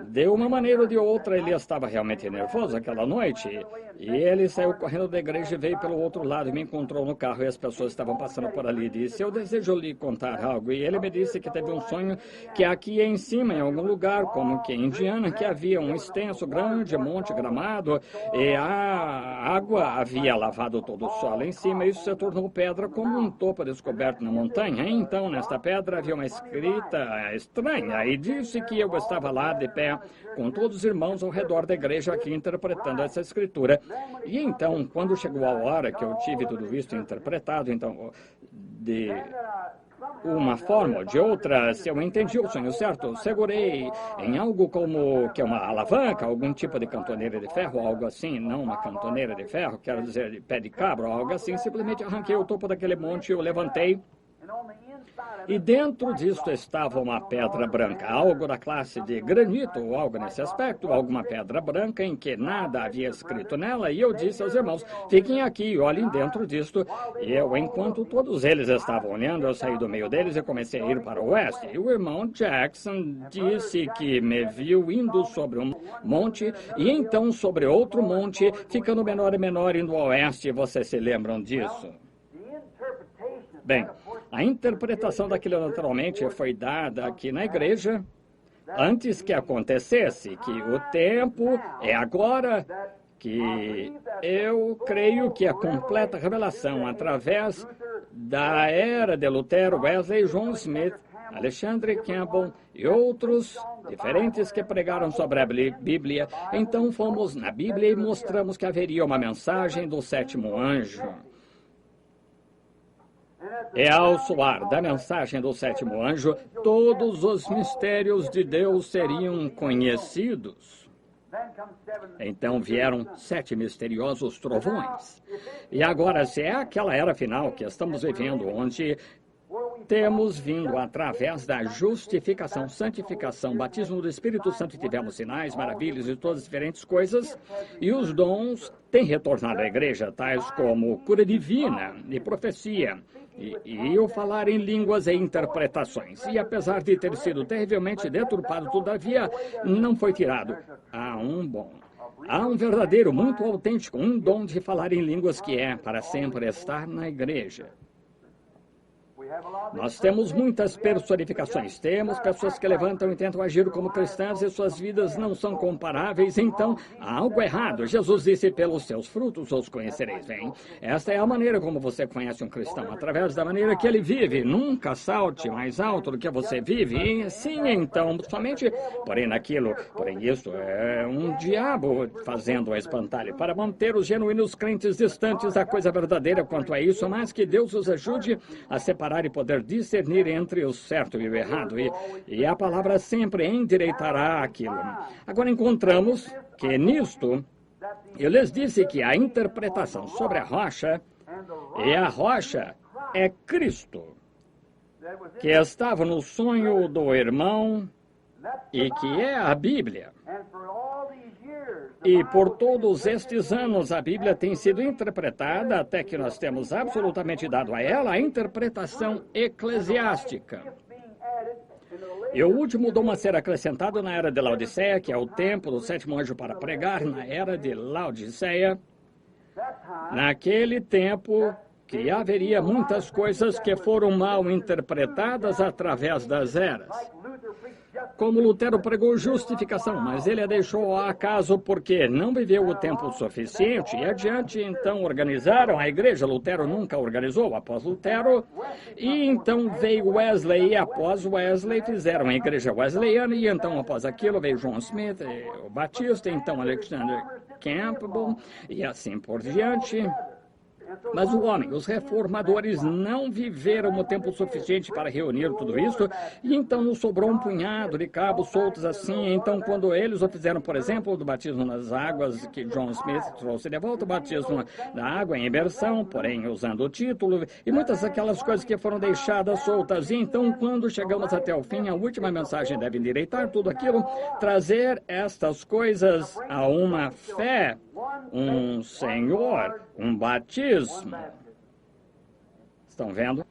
de uma maneira ou de outra, ele estava realmente nervoso aquela noite. E ele saiu correndo da igreja e veio pelo outro lado e me encontrou no carro e as pessoas estavam passando por ali. E disse, eu desejo lhe contar algo. E ele me disse que teve um sonho que aqui em cima, em algum lugar, como que em Indiana, que havia um extenso, grande monte gramado e a água havia lavado todo o solo em cima. E isso se tornou pedra como um topo descoberto na montanha. E então, nesta pedra havia uma escrita estranha e disse que eu estava lá de pé com todos os irmãos ao redor da igreja aqui interpretando essa escritura. E então, quando chegou a hora que eu tive tudo isso interpretado, então, de uma forma ou de outra, se eu entendi o sonho certo, segurei em algo como que é uma alavanca, algum tipo de cantoneira de ferro, algo assim, não uma cantoneira de ferro, quero dizer, de pé de cabra, algo assim, simplesmente arranquei o topo daquele monte, eu levantei. E dentro disto estava uma pedra branca, algo da classe de granito, ou algo nesse aspecto, alguma pedra branca em que nada havia escrito nela, e eu disse aos irmãos, fiquem aqui e olhem dentro disto. E eu, enquanto todos eles estavam olhando, eu saí do meio deles e comecei a ir para o oeste. E o irmão Jackson disse que me viu indo sobre um monte, e então sobre outro monte, ficando menor e menor indo ao oeste. Vocês se lembram disso? Bem, a interpretação daquilo naturalmente foi dada aqui na igreja antes que acontecesse, que o tempo é agora, que eu creio que a completa revelação através da era de Lutero, Wesley, John Smith, Alexander Campbell e outros diferentes que pregaram sobre a Bíblia. Então fomos na Bíblia e mostramos que haveria uma mensagem do sétimo anjo. E ao soar da mensagem do sétimo anjo, todos os mistérios de Deus seriam conhecidos. Então vieram 7 misteriosos trovões. E agora, se é aquela era final que estamos vivendo, onde temos vindo através da justificação, santificação, batismo do Espírito Santo, e tivemos sinais, maravilhas e todas as diferentes coisas, e os dons têm retornado à igreja, tais como cura divina e profecia, e o falar em línguas e interpretações. E apesar de ter sido terrivelmente deturpado, todavia não foi tirado. Há um verdadeiro, muito autêntico, um dom de falar em línguas que é para sempre estar na igreja. Nós temos muitas personificações, temos pessoas que levantam e tentam agir como cristãs e suas vidas não são comparáveis, então há algo errado. Jesus disse, pelos seus frutos os conhecereis. Bem, esta é a maneira como você conhece um cristão, através da maneira que ele vive. Nunca salte mais alto do que você vive, e sim, então, somente, porém isso é um diabo fazendo a espantalho, para manter os genuínos crentes distantes da coisa verdadeira quanto a isso, mas que Deus os ajude a separar e poder discernir entre o certo e o errado, e a palavra sempre endireitará aquilo. Agora encontramos que nisto, eu lhes disse que a interpretação sobre a rocha, e a rocha é Cristo, que estava no sonho do irmão e que é a Bíblia. E por todos estes anos a Bíblia tem sido interpretada até que nós temos absolutamente dado a ela a interpretação eclesiástica. E o último dom a ser acrescentado na era de Laodiceia, que é o tempo do sétimo anjo para pregar na era de Laodiceia, naquele tempo que haveria muitas coisas que foram mal interpretadas através das eras. Como Lutero pregou justificação, mas ele a deixou ao acaso porque não viveu o tempo suficiente, e adiante então organizaram a igreja. Lutero nunca organizou após Lutero, e então veio Wesley, e após Wesley fizeram a igreja wesleyana, e então após aquilo veio John Smith, o Batista, então Alexander Campbell, e assim por diante. Mas o homem, os reformadores, não viveram o tempo suficiente para reunir tudo isso, e então nos sobrou um punhado de cabos soltos assim. Então, quando eles o fizeram, por exemplo, do batismo nas águas, que John Smith trouxe de volta, o batismo da água em imersão, porém usando o título, e muitas daquelas coisas que foram deixadas soltas. E então, quando chegamos até o fim, a última mensagem deve endireitar tudo aquilo, trazer estas coisas a uma fé, um Senhor, um batismo. Estão vendo?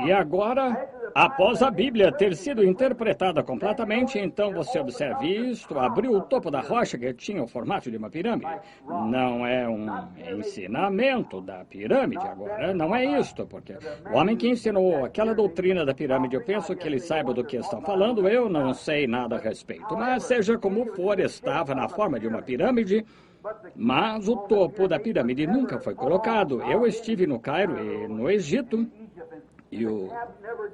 E agora, após a Bíblia ter sido interpretada completamente, então você observa isto, abriu o topo da rocha que tinha o formato de uma pirâmide. Não é um ensinamento da pirâmide agora, não é isto, porque o homem que ensinou aquela doutrina da pirâmide, eu penso que ele saiba do que estão falando, eu não sei nada a respeito. Mas seja como for, estava na forma de uma pirâmide, mas o topo da pirâmide nunca foi colocado. Eu estive no Cairo e no Egito, e o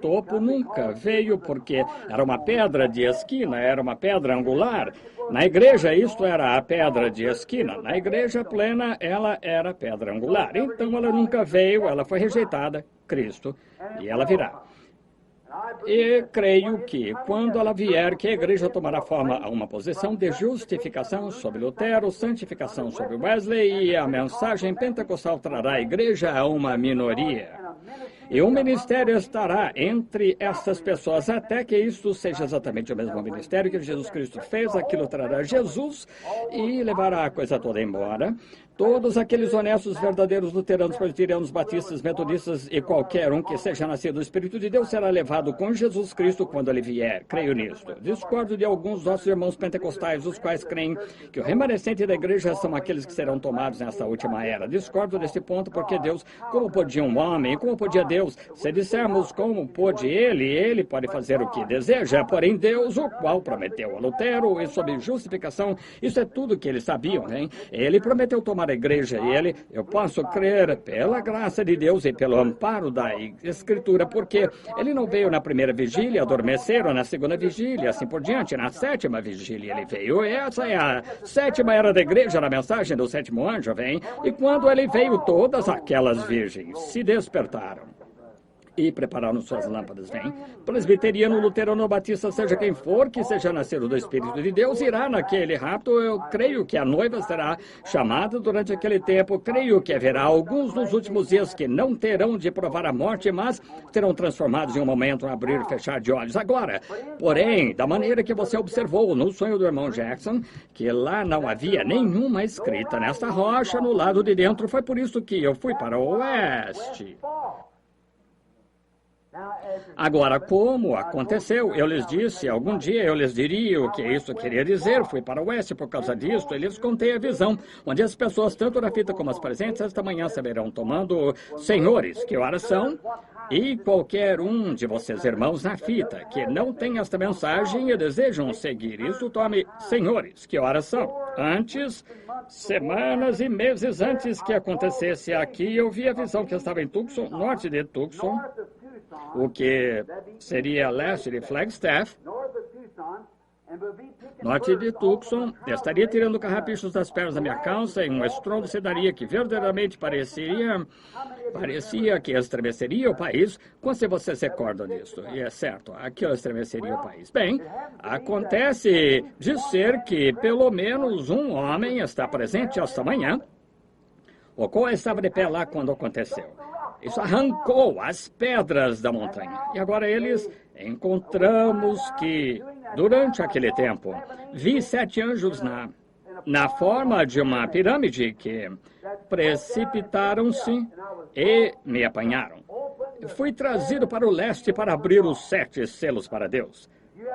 topo nunca veio porque era uma pedra de esquina, era uma pedra angular. Na igreja, isto era a pedra de esquina. Na igreja plena, ela era pedra angular. Então, ela nunca veio, ela foi rejeitada, Cristo, e ela virá. E creio que, quando ela vier, que a igreja tomará forma a uma posição de justificação sobre Lutero, santificação sobre Wesley, e a mensagem pentecostal trará a igreja a uma minoria. E o ministério estará entre essas pessoas, até que isso seja exatamente o mesmo ministério que Jesus Cristo fez. Aquilo trará Jesus e levará a coisa toda embora. Todos aqueles honestos, verdadeiros luteranos, presbiterianos, batistas, metodistas e qualquer um que seja nascido do Espírito de Deus será levado com Jesus Cristo quando ele vier. Creio nisto. Discordo de alguns nossos irmãos pentecostais, os quais creem que o remanescente da igreja são aqueles que serão tomados nesta última era. Discordo desse ponto porque Deus, como podia um homem, como podia Deus, se dissermos como pôde ele pode fazer o que deseja, porém Deus, o qual prometeu a Lutero e sob justificação, isso é tudo que eles sabiam, hein? Ele prometeu tomar a igreja e eu posso crer pela graça de Deus e pelo amparo da Escritura, porque ele não veio na primeira vigília, adormeceram na segunda vigília, assim por diante, na sétima vigília ele veio. Essa é a sétima era da igreja, na mensagem do sétimo anjo, vem, e quando ele veio, todas aquelas virgens se despertaram e prepararam suas lâmpadas, vem. Presbiteriano, luterano, batista, seja quem for, que seja nascido do Espírito de Deus, irá naquele rapto. Eu creio que a noiva será chamada durante aquele tempo. Creio que haverá alguns nos últimos dias que não terão de provar a morte, mas serão transformados em um momento, um abrir e fechar de olhos. Agora, porém, da maneira que você observou no sonho do irmão Jackson, que lá não havia nenhuma escrita nesta rocha no lado de dentro, foi por isso que eu fui para o oeste. Agora, como aconteceu? Eu lhes disse, algum dia eu lhes diria o que isso queria dizer. Fui para o oeste por causa disto. Eu lhes contei a visão, onde as pessoas, tanto na fita como as presentes, esta manhã saberão tomando, senhores, que horas são? E qualquer um de vocês, irmãos, na fita, que não tem esta mensagem e desejam seguir isso, tome, senhores, que horas são? Antes, semanas e meses antes que acontecesse aqui, eu vi a visão que estava em Tucson, norte de Tucson, o que seria leste de Flagstaff, norte de Tucson. Estaria tirando carrapichos das pernas da minha calça e um estrondo se daria que verdadeiramente parecia que estremeceria o país. Quantos de vocês se recordam disso? E é certo, aquilo estremeceria o país. Bem, acontece de ser que pelo menos um homem está presente esta manhã, o qual estava de pé lá quando aconteceu. Isso arrancou as pedras da montanha. E agora encontramos que, durante aquele tempo, vi 7 anjos na forma de uma pirâmide que precipitaram-se e me apanharam. Fui trazido para o leste para abrir os 7 selos para Deus.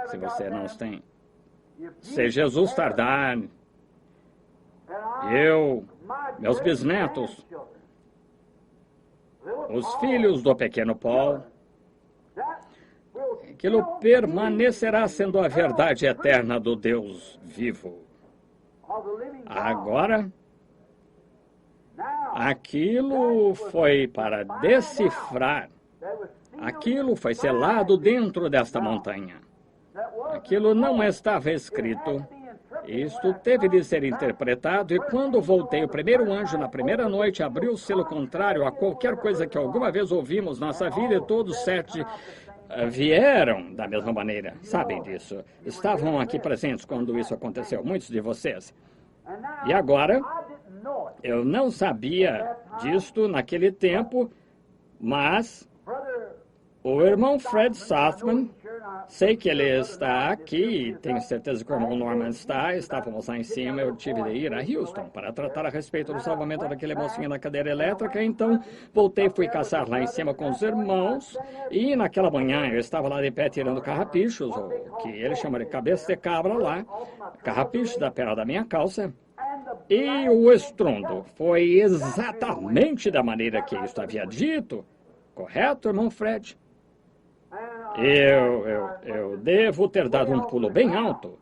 Se você não tem, se Jesus tardar, meus bisnetos, os filhos do pequeno Paul, aquilo permanecerá sendo a verdade eterna do Deus vivo. Agora, aquilo foi para decifrar, aquilo foi selado dentro desta montanha. Aquilo não estava escrito. Isto teve de ser interpretado, e quando voltei, o primeiro anjo, na primeira noite, abriu o selo contrário a qualquer coisa que alguma vez ouvimos nessa vida, e todos 7 vieram da mesma maneira. Sabem disso. Estavam aqui presentes quando isso aconteceu, muitos de vocês. E agora, eu não sabia disto naquele tempo, mas o irmão Fred Southman, sei que ele está aqui, tenho certeza que o irmão Norman está, estávamos lá em cima, eu tive de ir a Houston para tratar a respeito do salvamento daquele mocinho na cadeira elétrica, então voltei, fui caçar lá em cima com os irmãos, e naquela manhã eu estava lá de pé tirando carrapichos, ou que ele chama de cabeça de cabra lá, carrapichos da perna da minha calça, e o estrondo foi exatamente da maneira que isso havia dito, correto, irmão Fred? Eu devo ter dado um pulo bem alto.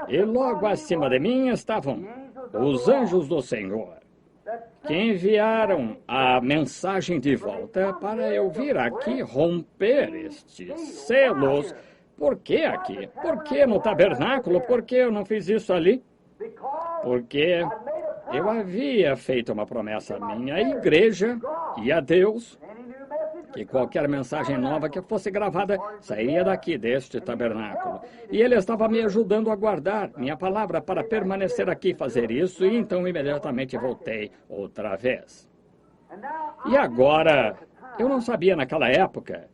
E logo acima de mim estavam os anjos do Senhor, que enviaram a mensagem de volta para eu vir aqui romper estes selos. Por que aqui? Por que no tabernáculo? Por que eu não fiz isso ali? Porque eu havia feito uma promessa à minha igreja e a Deus, que qualquer mensagem nova que fosse gravada sairia daqui, deste tabernáculo. E ele estava me ajudando a guardar minha palavra para permanecer aqui e fazer isso, e então imediatamente voltei outra vez. E agora, eu não sabia naquela época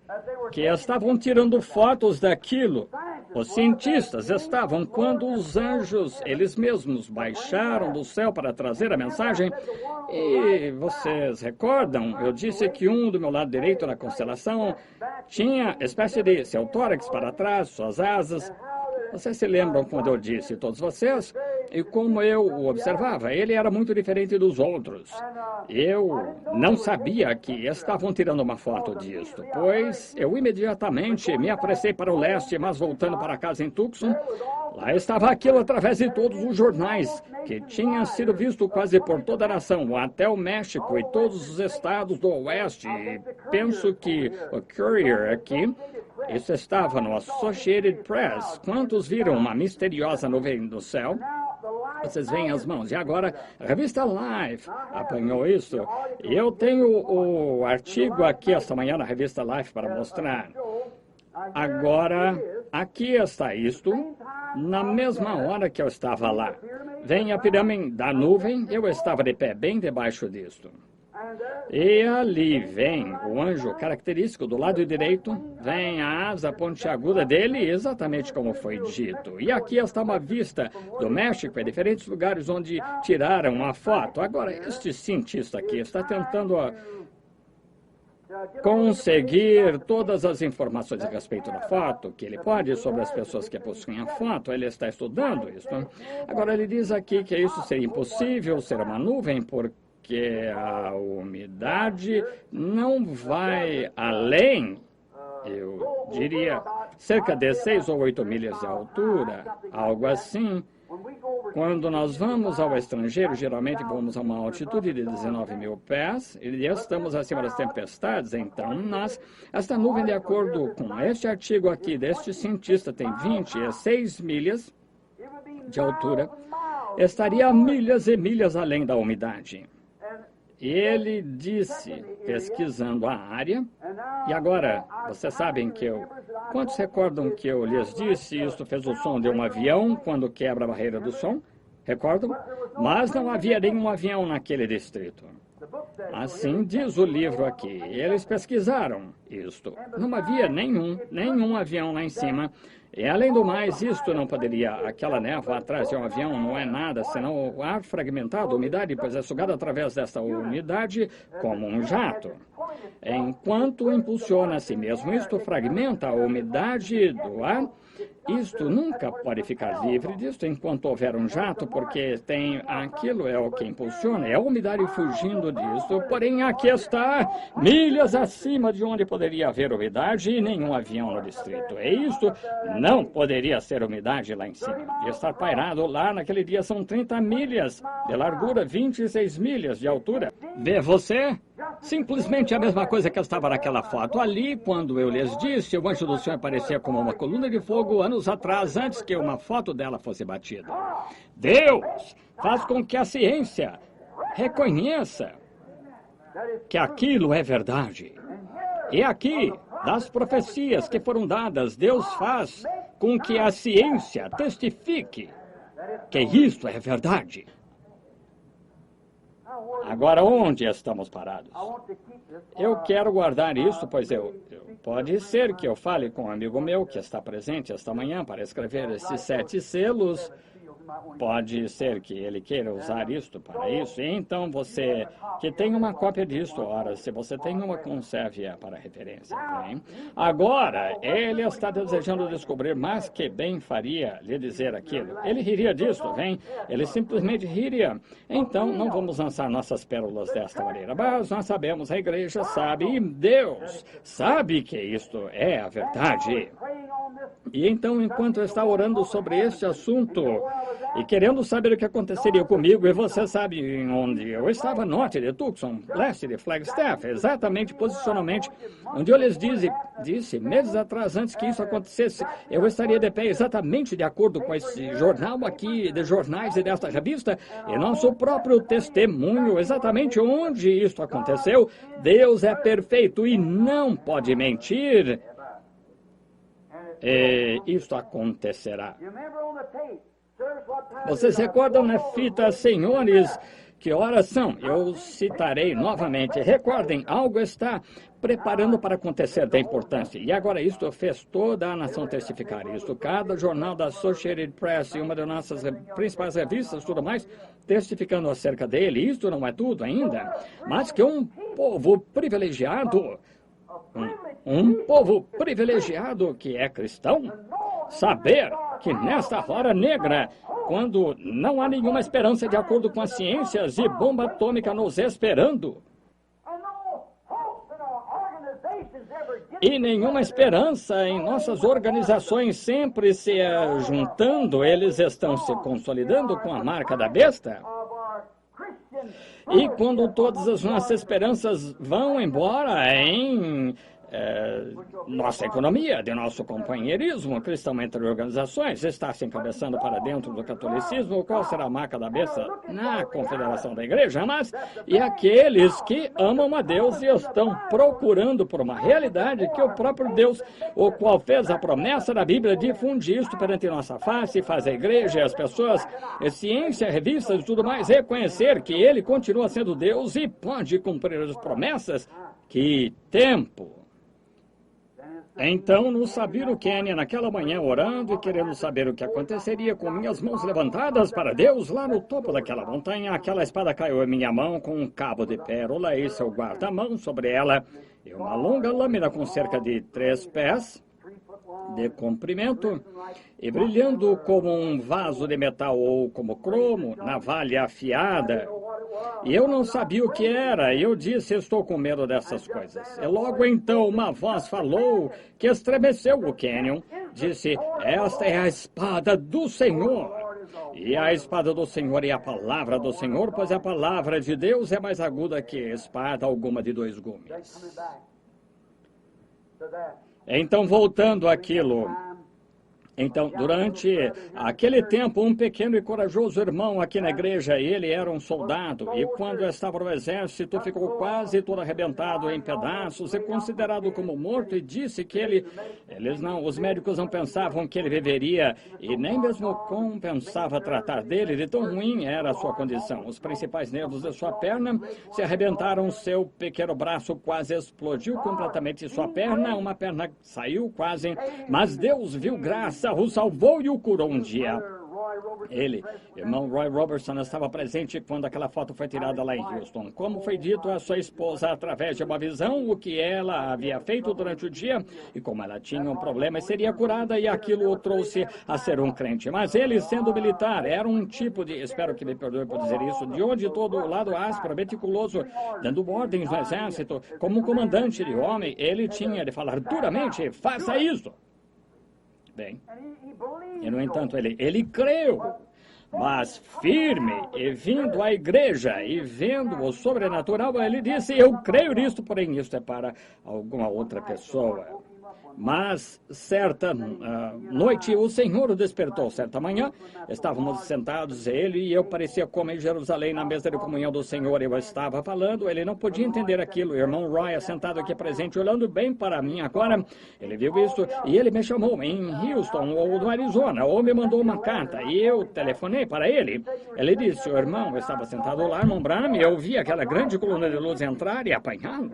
que estavam tirando fotos daquilo. Os cientistas estavam quando os anjos, eles mesmos, baixaram do céu para trazer a mensagem. E vocês recordam, eu disse que um do meu lado direito na constelação tinha espécie de seu tórax para trás, suas asas. Vocês se lembram quando eu disse, todos vocês, e como eu o observava, ele era muito diferente dos outros. Eu não sabia que estavam tirando uma foto disto, pois eu imediatamente me apressei para o leste, mas voltando para casa em Tucson, lá estava aquilo através de todos os jornais, que tinha sido visto quase por toda a nação, até o México e todos os estados do oeste. E penso que o Courier aqui, isso estava no Associated Press. Quantos viram uma misteriosa nuvem do céu? Vocês veem as mãos. E agora, a revista Life apanhou isso. Eu tenho o artigo aqui esta manhã na revista Life para mostrar. Agora, aqui está isto, na mesma hora que eu estava lá. Vem a pirâmide da nuvem, eu estava de pé bem debaixo disto. E ali vem o anjo característico do lado direito, vem a asa pontiaguda dele, exatamente como foi dito. E aqui está uma vista do México, em diferentes lugares onde tiraram a foto. Agora, este cientista aqui está tentando conseguir todas as informações a respeito da foto, que ele pode, sobre as pessoas que possuem a foto, ele está estudando isso. Agora, ele diz aqui que isso seria impossível, ser uma nuvem, porque a umidade não vai além, eu diria, cerca de 6 ou 8 milhas de altura, algo assim. Quando nós vamos ao estrangeiro, geralmente vamos a uma altitude de 19 mil pés e estamos acima das tempestades, então esta nuvem, de acordo com este artigo aqui deste cientista, tem 26 milhas de altura, estaria milhas e milhas além da umidade. Ele disse, pesquisando a área, e agora, vocês sabem que quantos recordam que eu lhes disse, isto fez o som de um avião quando quebra a barreira do som? Recordam? Mas não havia nenhum avião naquele distrito. Assim diz o livro aqui. Eles pesquisaram isto. Não havia nenhum avião lá em cima. E, além do mais, isto não poderia, aquela névoa atrás de um avião não é nada, senão o ar fragmentado, a umidade, pois é sugado através dessa umidade como um jato. Enquanto impulsiona a si mesmo, isto fragmenta a umidade do ar. Isto nunca pode ficar livre disto enquanto houver um jato, porque tem aquilo é o que impulsiona, é a umidade fugindo disto. Porém, aqui está, milhas acima de onde poderia haver umidade e nenhum avião no distrito. E isto não poderia ser umidade lá em cima. De estar pairado lá naquele dia são 30 milhas de largura, 26 milhas de altura. Vê você? Simplesmente a mesma coisa que estava naquela foto ali, quando eu lhes disse, o anjo do Senhor aparecia como uma coluna de fogo anos atrás, antes que uma foto dela fosse batida. Deus faz com que a ciência reconheça que aquilo é verdade. E aqui, das profecias que foram dadas, Deus faz com que a ciência testifique que isto é verdade. Agora, onde estamos parados? Eu quero guardar isso, pois pode ser que eu fale com um amigo meu que está presente esta manhã para escrever esses 7 selos. Pode ser que ele queira usar isto para isso. Então, você que tem uma cópia disto, ora, se você tem uma, conserve-a para referência. Bem? Agora, ele está desejando descobrir, mas que bem faria lhe dizer aquilo. Ele riria disto, vem? Ele simplesmente riria. Então, não vamos lançar nossas pérolas desta maneira. Mas nós sabemos, a igreja sabe, e Deus sabe que isto é a verdade. E então, enquanto eu estava orando sobre este assunto e querendo saber o que aconteceria comigo, e você sabe onde eu estava, norte de Tucson, leste de Flagstaff, exatamente posicionalmente onde eu lhes disse meses atrás, antes que isso acontecesse, eu estaria de pé exatamente de acordo com esse jornal aqui, de jornais e desta revista, e nosso próprio testemunho, exatamente onde isso aconteceu. Deus é perfeito e não pode mentir. E isto acontecerá. Vocês recordam na fita, senhores, que horas são? Eu citarei novamente. Recordem, algo está preparando para acontecer da importância. E agora isto fez toda a nação testificar isto. Cada jornal da Associated Press e uma das nossas principais revistas, tudo mais, testificando acerca dele. Isto não é tudo ainda, mas que um povo privilegiado, um povo privilegiado que é cristão, saber que nesta hora negra, quando não há nenhuma esperança de acordo com as ciências e bomba atômica nos esperando, e nenhuma esperança em nossas organizações sempre se juntando, eles estão se consolidando com a marca da besta. E quando todas as nossas esperanças vão embora em nossa economia, de nosso companheirismo cristão entre organizações, está se encabeçando para dentro do catolicismo, qual será a marca da besta na confederação da igreja? Mas, e aqueles que amam a Deus e estão procurando por uma realidade que o próprio Deus, o qual fez a promessa da Bíblia, difunde isto perante nossa face, faz a igreja e as pessoas, ciência, revistas e tudo mais, reconhecer que Ele continua sendo Deus e pode cumprir as promessas. Que tempo! Então, no Sabino Canyon, naquela manhã, orando e querendo saber o que aconteceria, com minhas mãos levantadas para Deus, lá no topo daquela montanha, aquela espada caiu em minha mão com um cabo de pérola e seu guarda-mão sobre ela, e uma longa lâmina com cerca de 3 pés de comprimento, e brilhando como um vaso de metal ou como cromo, navalha afiada. E eu não sabia o que era, e eu disse, estou com medo dessas coisas. E logo então uma voz falou que estremeceu o cânion, disse, esta é a espada do Senhor. E a espada do Senhor é a palavra do Senhor, pois a palavra de Deus é mais aguda que espada alguma de 2 gumes. Então, voltando àquilo, então, durante aquele tempo, um pequeno e corajoso irmão aqui na igreja, ele era um soldado, e quando estava no exército, ficou quase todo arrebentado em pedaços e considerado como morto, e disse que os médicos não pensavam que ele viveria, e nem mesmo compensava tratar dele, de tão ruim era a sua condição. Os principais nervos de sua perna se arrebentaram, seu pequeno braço quase explodiu completamente sua perna, uma perna saiu quase, mas Deus viu graça, o salvou e o curou um dia. Ele, irmão Roy Robertson, estava presente quando aquela foto foi tirada lá em Houston. Como foi dito à sua esposa através de uma visão, o que ela havia feito durante o dia e como ela tinha um problema, seria curada, e aquilo o trouxe a ser um crente. Mas ele, sendo militar, era um tipo de, espero que me perdoe por dizer isso, de onde todo o lado áspero, meticuloso, dando ordens no exército, como um comandante de homem, ele tinha de falar duramente, faça isso. Bem, e no entanto, ele creu. mas firme e vindo à igreja e vendo o sobrenatural, ele disse, eu creio nisto, porém isto é para alguma outra pessoa. Mas certa noite o Senhor o despertou. Certa manhã estávamos sentados, ele e eu, parecia como em Jerusalém, na mesa de comunhão do Senhor. Eu estava falando, ele não podia entender aquilo. O irmão Roy, sentado aqui presente, olhando bem para mim agora, ele viu isso e ele me chamou em Houston ou no Arizona, ou me mandou uma carta e eu telefonei para ele. Ele disse, o irmão estava sentado lá, irmão Branham, e eu vi aquela grande coluna de luz entrar e apanhá-lo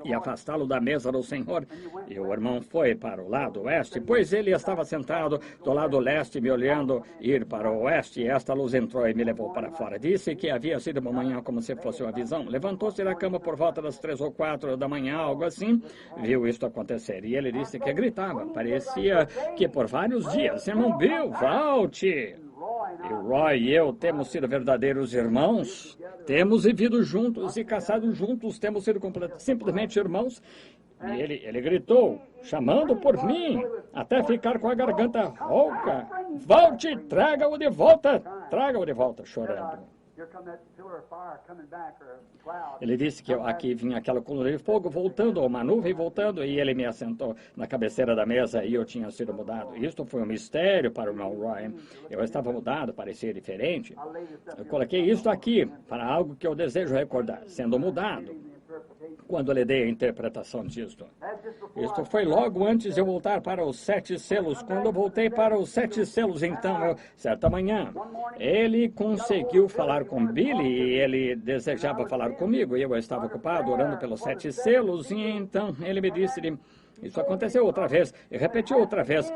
e afastá-lo da mesa do Senhor. E o irmão foi para o lado oeste, pois ele estava sentado do lado leste, me olhando ir para o oeste, e esta luz entrou e me levou para fora. Disse que havia sido uma manhã como se fosse uma visão. Levantou-se da cama por volta das 3 ou 4 da manhã, algo assim, viu isto acontecer. E ele disse que gritava, parecia que por vários dias, irmão Bill, volte! E o Roy e eu temos sido verdadeiros irmãos, temos vivido juntos e caçado juntos, temos sido simplesmente irmãos. E ele gritou, chamando por mim, até ficar com a garganta rouca. Volte, traga-o de volta, chorando. Ele disse que aqui vinha aquela coluna de fogo voltando, ou uma nuvem voltando, e ele me assentou na cabeceira da mesa e eu tinha sido mudado. Isto foi um mistério para o irmão Ryan. Eu estava mudado, parecia diferente. Eu coloquei isto aqui para algo que eu desejo recordar, sendo mudado. Quando lhe dei a interpretação disto. Isto foi logo antes de eu voltar para os 7 selos. Quando eu voltei para os 7 selos, então, certa manhã, ele conseguiu falar com Billy e ele desejava falar comigo. E eu estava ocupado orando pelos 7 selos. E então ele me disse, isso aconteceu outra vez. E repetiu outra vez,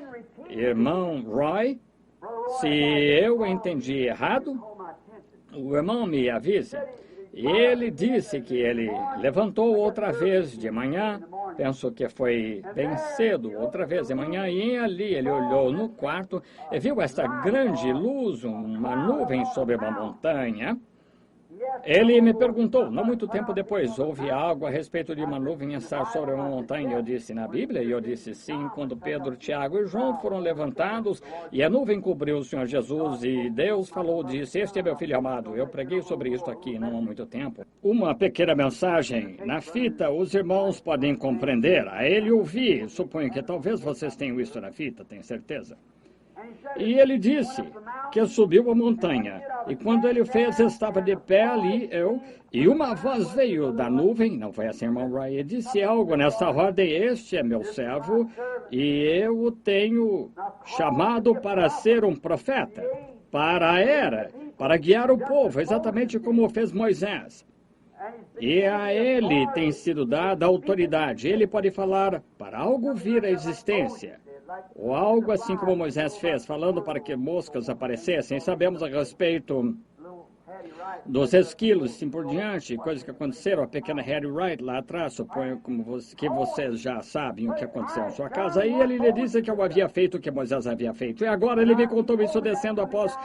irmão Roy, se eu entendi errado, o irmão me avise. E ele disse que ele levantou outra vez de manhã, penso que foi bem cedo, outra vez de manhã, e ali ele olhou no quarto e viu essa grande luz, uma nuvem sobre uma montanha. Ele me perguntou, não muito tempo depois, houve algo a respeito de uma nuvem estar sobre uma montanha? Eu disse, na Bíblia? E eu disse, sim, quando Pedro, Tiago e João foram levantados e a nuvem cobriu o Senhor Jesus e Deus falou, disse, este é meu filho amado. Eu preguei sobre isso aqui não há muito tempo. Uma pequena mensagem na fita, os irmãos podem compreender. A ele ouvi, suponho que talvez vocês tenham isso na fita, tenho certeza. E ele disse que subiu a montanha, e quando ele fez, estava de pé ali, e uma voz veio da nuvem, não foi assim, irmão Ryan, disse algo nessa ordem, este é meu servo, e eu o tenho chamado para ser um profeta, para a era, para guiar o povo, exatamente como fez Moisés. E a ele tem sido dada a autoridade, ele pode falar para algo vir à existência. Ou algo assim como Moisés fez, falando para que moscas aparecessem. Sabemos a respeito dos esquilos, assim por diante, coisas que aconteceram. A pequena Harry Wright lá atrás, suponho que vocês já sabem o que aconteceu em sua casa. E ele lhe disse que eu havia feito o que Moisés havia feito. E agora ele me contou isso descendo após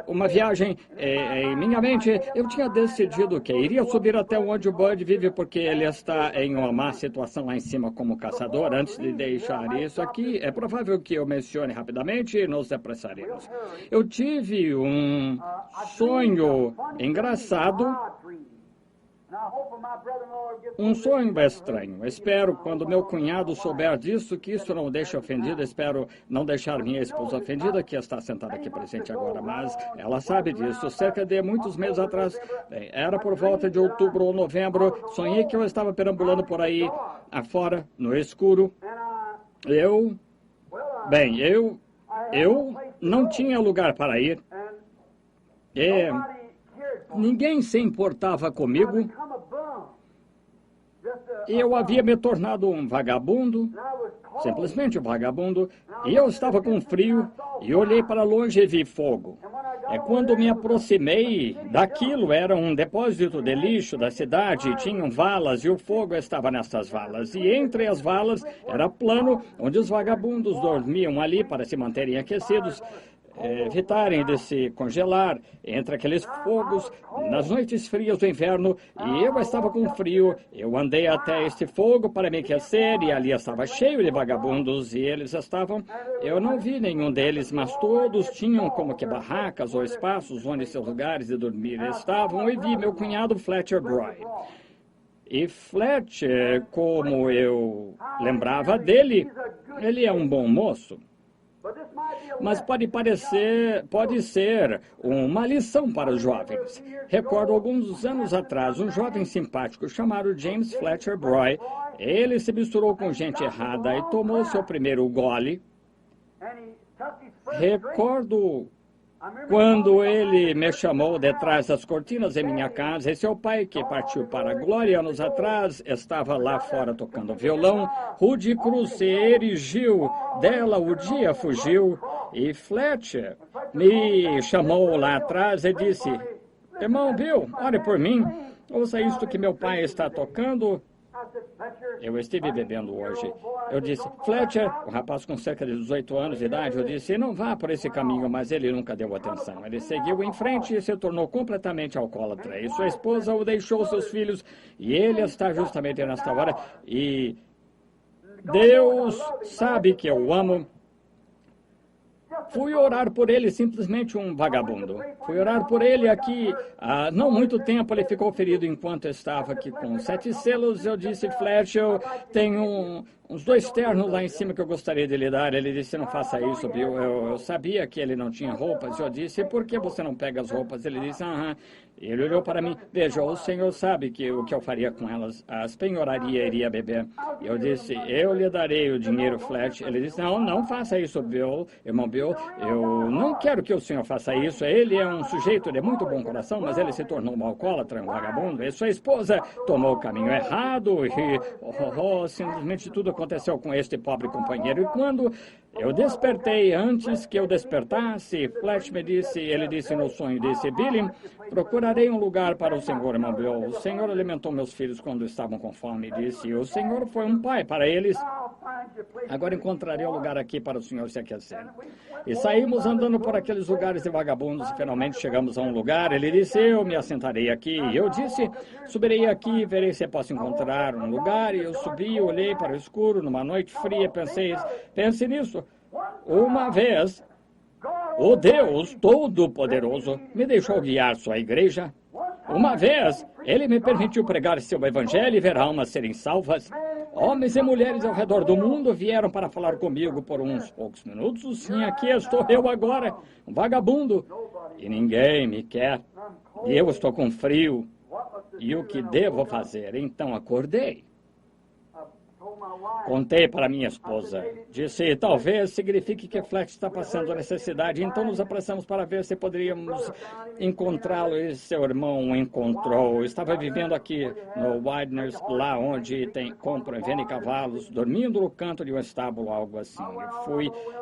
uma viagem em minha mente. Eu tinha decidido que iria subir até onde o Bud vive, porque ele está em uma má situação lá em cima como caçador. Antes de deixar isso aqui, é provável que eu mencione rapidamente e nos apressaremos. Eu tive um sonho engraçado, um sonho estranho. Espero, quando meu cunhado souber disso, que isso não o deixe ofendido. Espero não deixar minha esposa ofendida, que está sentada aqui presente agora, mas ela sabe disso. Cerca de muitos meses atrás, era por volta de outubro ou novembro, sonhei que eu estava perambulando por aí, afora, no escuro. Eu não tinha lugar para ir. Ninguém se importava comigo. Eu havia me tornado um vagabundo, simplesmente um vagabundo, e eu estava com frio, e olhei para longe e vi fogo. Quando me aproximei daquilo, era um depósito de lixo da cidade, tinham valas, e o fogo estava nessas valas. E entre as valas era plano, onde os vagabundos dormiam ali para se manterem aquecidos. evitarem de se congelar entre aqueles fogos nas noites frias do inverno, e eu estava com frio. Eu andei até este fogo para me aquecer, e ali estava cheio de vagabundos, e eles estavam... Eu não vi nenhum deles, mas todos tinham como que barracas ou espaços onde seus lugares de dormir estavam, e vi meu cunhado Fletcher Broy. E Fletcher, como eu lembrava dele, ele é um bom moço. Mas pode ser uma lição para os jovens. Recordo alguns anos atrás, um jovem simpático chamado James Fletcher Broy. Ele se misturou com gente errada e tomou seu primeiro gole. Recordo quando ele me chamou detrás das cortinas em minha casa, e seu pai, que partiu para a glória anos atrás, estava lá fora tocando violão. Rude Cruz se erigiu dela, o dia fugiu, e Fletcher me chamou lá atrás e disse: irmão Bill, ore por mim, ouça isto que meu pai está tocando. Eu estive bebendo hoje. Eu disse: Fletcher, o rapaz com cerca de 18 anos de idade, eu disse: não vá por esse caminho, mas ele nunca deu atenção. Ele seguiu em frente e se tornou completamente alcoólatra. E sua esposa o deixou, seus filhos, e ele está justamente nesta hora. E Deus sabe que eu o amo. Fui orar por ele, simplesmente um vagabundo. Fui orar por ele aqui há não muito tempo. Ele ficou ferido enquanto estava aqui com 7 selos. Eu disse: Fletcher, eu tenho uns 2 ternos lá em cima que eu gostaria de lhe dar. Ele disse: não faça isso, Bill. Eu sabia que ele não tinha roupas. Eu disse: por que você não pega as roupas? Ele disse: aham. Ele olhou para mim: veja, o senhor sabe que o que eu faria com elas? As penhoraria, iria beber. Eu disse: eu lhe darei o dinheiro, Fletcher. Ele disse: não faça isso, Bill, irmão Bill. Eu não quero que o senhor faça isso. Ele é um sujeito de muito bom coração, mas ele se tornou um alcoólatra, um vagabundo. E sua esposa tomou o caminho errado e simplesmente tudo aconteceu com este pobre companheiro. E quando eu despertei, antes que eu despertasse, Fletcher me disse, ele disse no sonho, disse: Billy, procurarei um lugar para o senhor, irmão Bill. O senhor alimentou meus filhos quando estavam com fome, disse. O senhor foi um pai para eles. Agora encontrarei um lugar aqui para o senhor se aquecer. E saímos andando por aqueles lugares de vagabundos e finalmente chegamos a um lugar. Ele disse: eu me assentarei aqui. E eu disse: subirei aqui e verei se posso encontrar um lugar. E eu subi, olhei para o escuro, numa noite fria, pense nisso. Uma vez, o Deus Todo-Poderoso me deixou guiar sua igreja. Uma vez, ele me permitiu pregar seu evangelho e ver almas serem salvas. Homens e mulheres ao redor do mundo vieram para falar comigo por uns poucos minutos. Sim, aqui estou eu agora, um vagabundo, e ninguém me quer. E eu estou com frio. E o que devo fazer? Então acordei. Contei para minha esposa. Disse: talvez signifique que Fletcher está passando necessidade, então nos apressamos para ver se poderíamos encontrá-lo. E seu irmão o encontrou. Estava vivendo aqui no Widener's, lá onde compram e vendem cavalos, dormindo no canto de um estábulo, algo assim.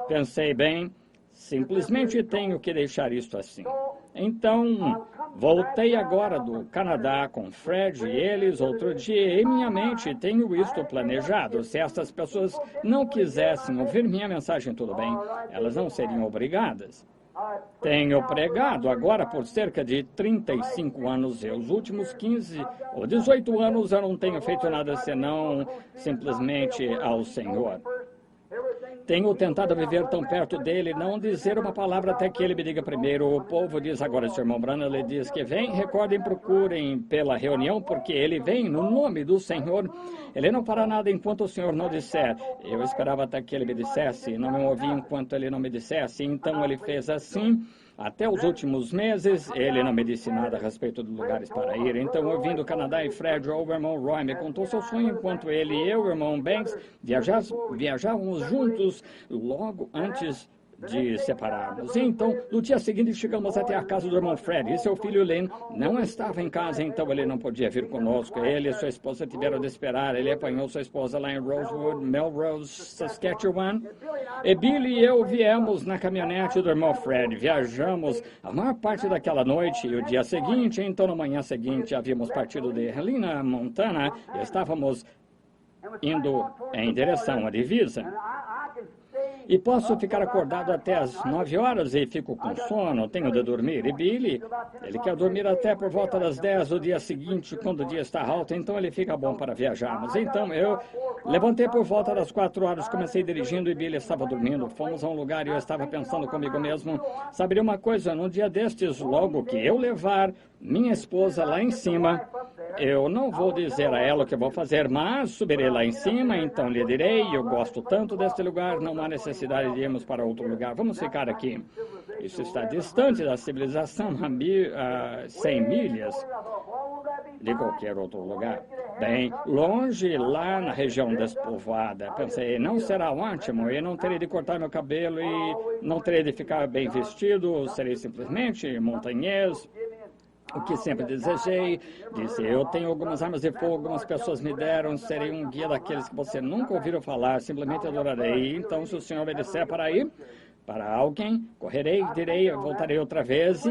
Pensei, bem, simplesmente tenho que deixar isto assim. Então, voltei agora do Canadá com Fred e eles outro dia. Em minha mente tenho isto planejado. Se essas pessoas não quisessem ouvir minha mensagem, tudo bem, elas não seriam obrigadas. Tenho pregado agora por cerca de 35 anos. E os últimos 15 ou 18 anos eu não tenho feito nada senão simplesmente ao Senhor. Tenho tentado viver tão perto dele, não dizer uma palavra até que ele me diga primeiro. O povo diz agora, seu irmão Branham, ele diz que vem, recordem, procurem pela reunião, porque ele vem no nome do Senhor. Ele não fará nada enquanto o Senhor não disser. Eu esperava até que ele me dissesse, não me ouvi enquanto ele não me dissesse. Então ele fez assim. Até os últimos meses, ele não me disse nada a respeito de lugares para ir. Então, eu vim do Canadá e Fred, o irmão Roy, me contou seu sonho enquanto ele e eu, o irmão Banks, viajávamos juntos logo antes de separarmos. Então, no dia seguinte, chegamos até a casa do irmão Fred. E seu filho Lane não estava em casa, então ele não podia vir conosco. Ele e sua esposa tiveram de esperar. Ele apanhou sua esposa lá em Rosewood, Melrose, Saskatchewan. E Billy e eu viemos na caminhonete do irmão Fred. Viajamos a maior parte daquela noite e o dia seguinte. Então, na manhã seguinte, havíamos partido de Helena, Montana, e estávamos indo em direção à divisa. e posso ficar acordado até as 9 horas e fico com sono, tenho de dormir. E Billy, ele quer dormir até por volta das 10 do dia seguinte, quando o dia está alto, então ele fica bom para viajarmos. Então eu levantei por volta das 4 horas, comecei dirigindo e Billy estava dormindo. Fomos a um lugar e eu estava pensando comigo mesmo, saberia uma coisa, num dia destes, logo que eu levar minha esposa lá em cima, eu não vou dizer a ela o que vou fazer, mas subirei lá em cima, então lhe direi, eu gosto tanto deste lugar, não há necessidade de irmos para outro lugar, vamos ficar aqui. Isso está distante da civilização, a 100 milhas de qualquer outro lugar. Bem, longe, lá na região despovoada. Pensei, não será ótimo, eu não terei de cortar meu cabelo e não terei de ficar bem vestido, serei simplesmente montanhês. O que sempre desejei, disse, eu tenho algumas armas de fogo, algumas pessoas me deram, serei um guia daqueles que você nunca ouviu falar, simplesmente adorarei. Então, se o senhor me disser para ir para alguém, correrei, direi, voltarei outra vez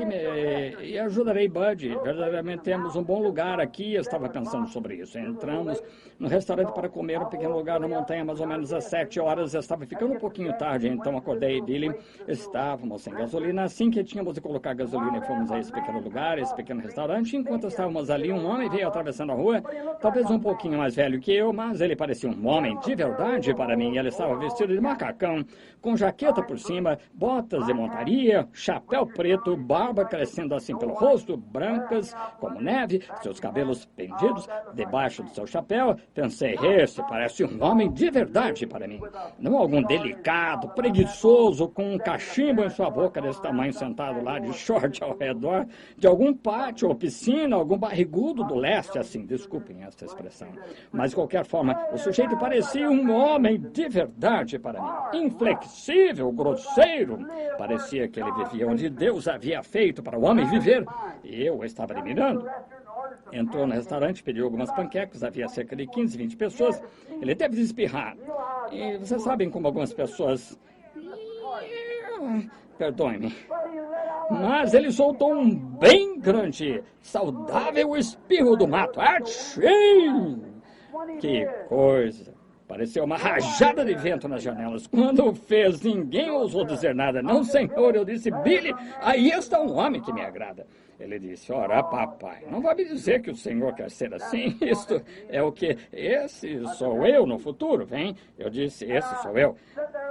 e ajudarei Bud. Verdadeiramente temos um bom lugar aqui, eu estava pensando sobre isso. Entramos no restaurante para comer, um pequeno lugar na montanha, mais ou menos às 7 horas, já estava ficando um pouquinho tarde, então acordei Billy, estávamos sem gasolina, assim que tínhamos de colocar gasolina, fomos a esse pequeno lugar, esse pequeno restaurante. Enquanto estávamos ali, um homem veio atravessando a rua, talvez um pouquinho mais velho que eu, mas ele parecia um homem de verdade para mim. Ele estava vestido de macacão, com jaqueta por cima, botas de montaria, chapéu preto, barba crescendo assim pelo rosto, brancas como neve, seus cabelos pendidos debaixo do seu chapéu. Pensei, esse parece um homem de verdade para mim. Não algum delicado, preguiçoso, com um cachimbo em sua boca desse tamanho, sentado lá de short ao redor de algum pátio ou piscina, algum barrigudo do leste, assim, desculpem essa expressão. Mas, de qualquer forma, o sujeito parecia um homem de verdade para mim. Inflexível, grosseiro. Parecia que ele vivia onde Deus havia feito para o homem viver. E eu estava admirando. Entrou no restaurante, pediu algumas panquecas, havia cerca de 15, 20 pessoas. Ele teve de espirrar. E vocês sabem como algumas pessoas... Perdoe-me. Mas ele soltou um bem grande, saudável espirro do mato. Achei! Que coisa! Pareceu uma rajada de vento nas janelas. Quando fez, ninguém ousou dizer nada. Não, senhor, eu disse, Billy, aí está um homem que me agrada. Ele disse, ora, papai, não vai me dizer que o senhor quer ser assim? Isto é o que? Esse sou eu no futuro, vem? Eu disse, esse sou eu.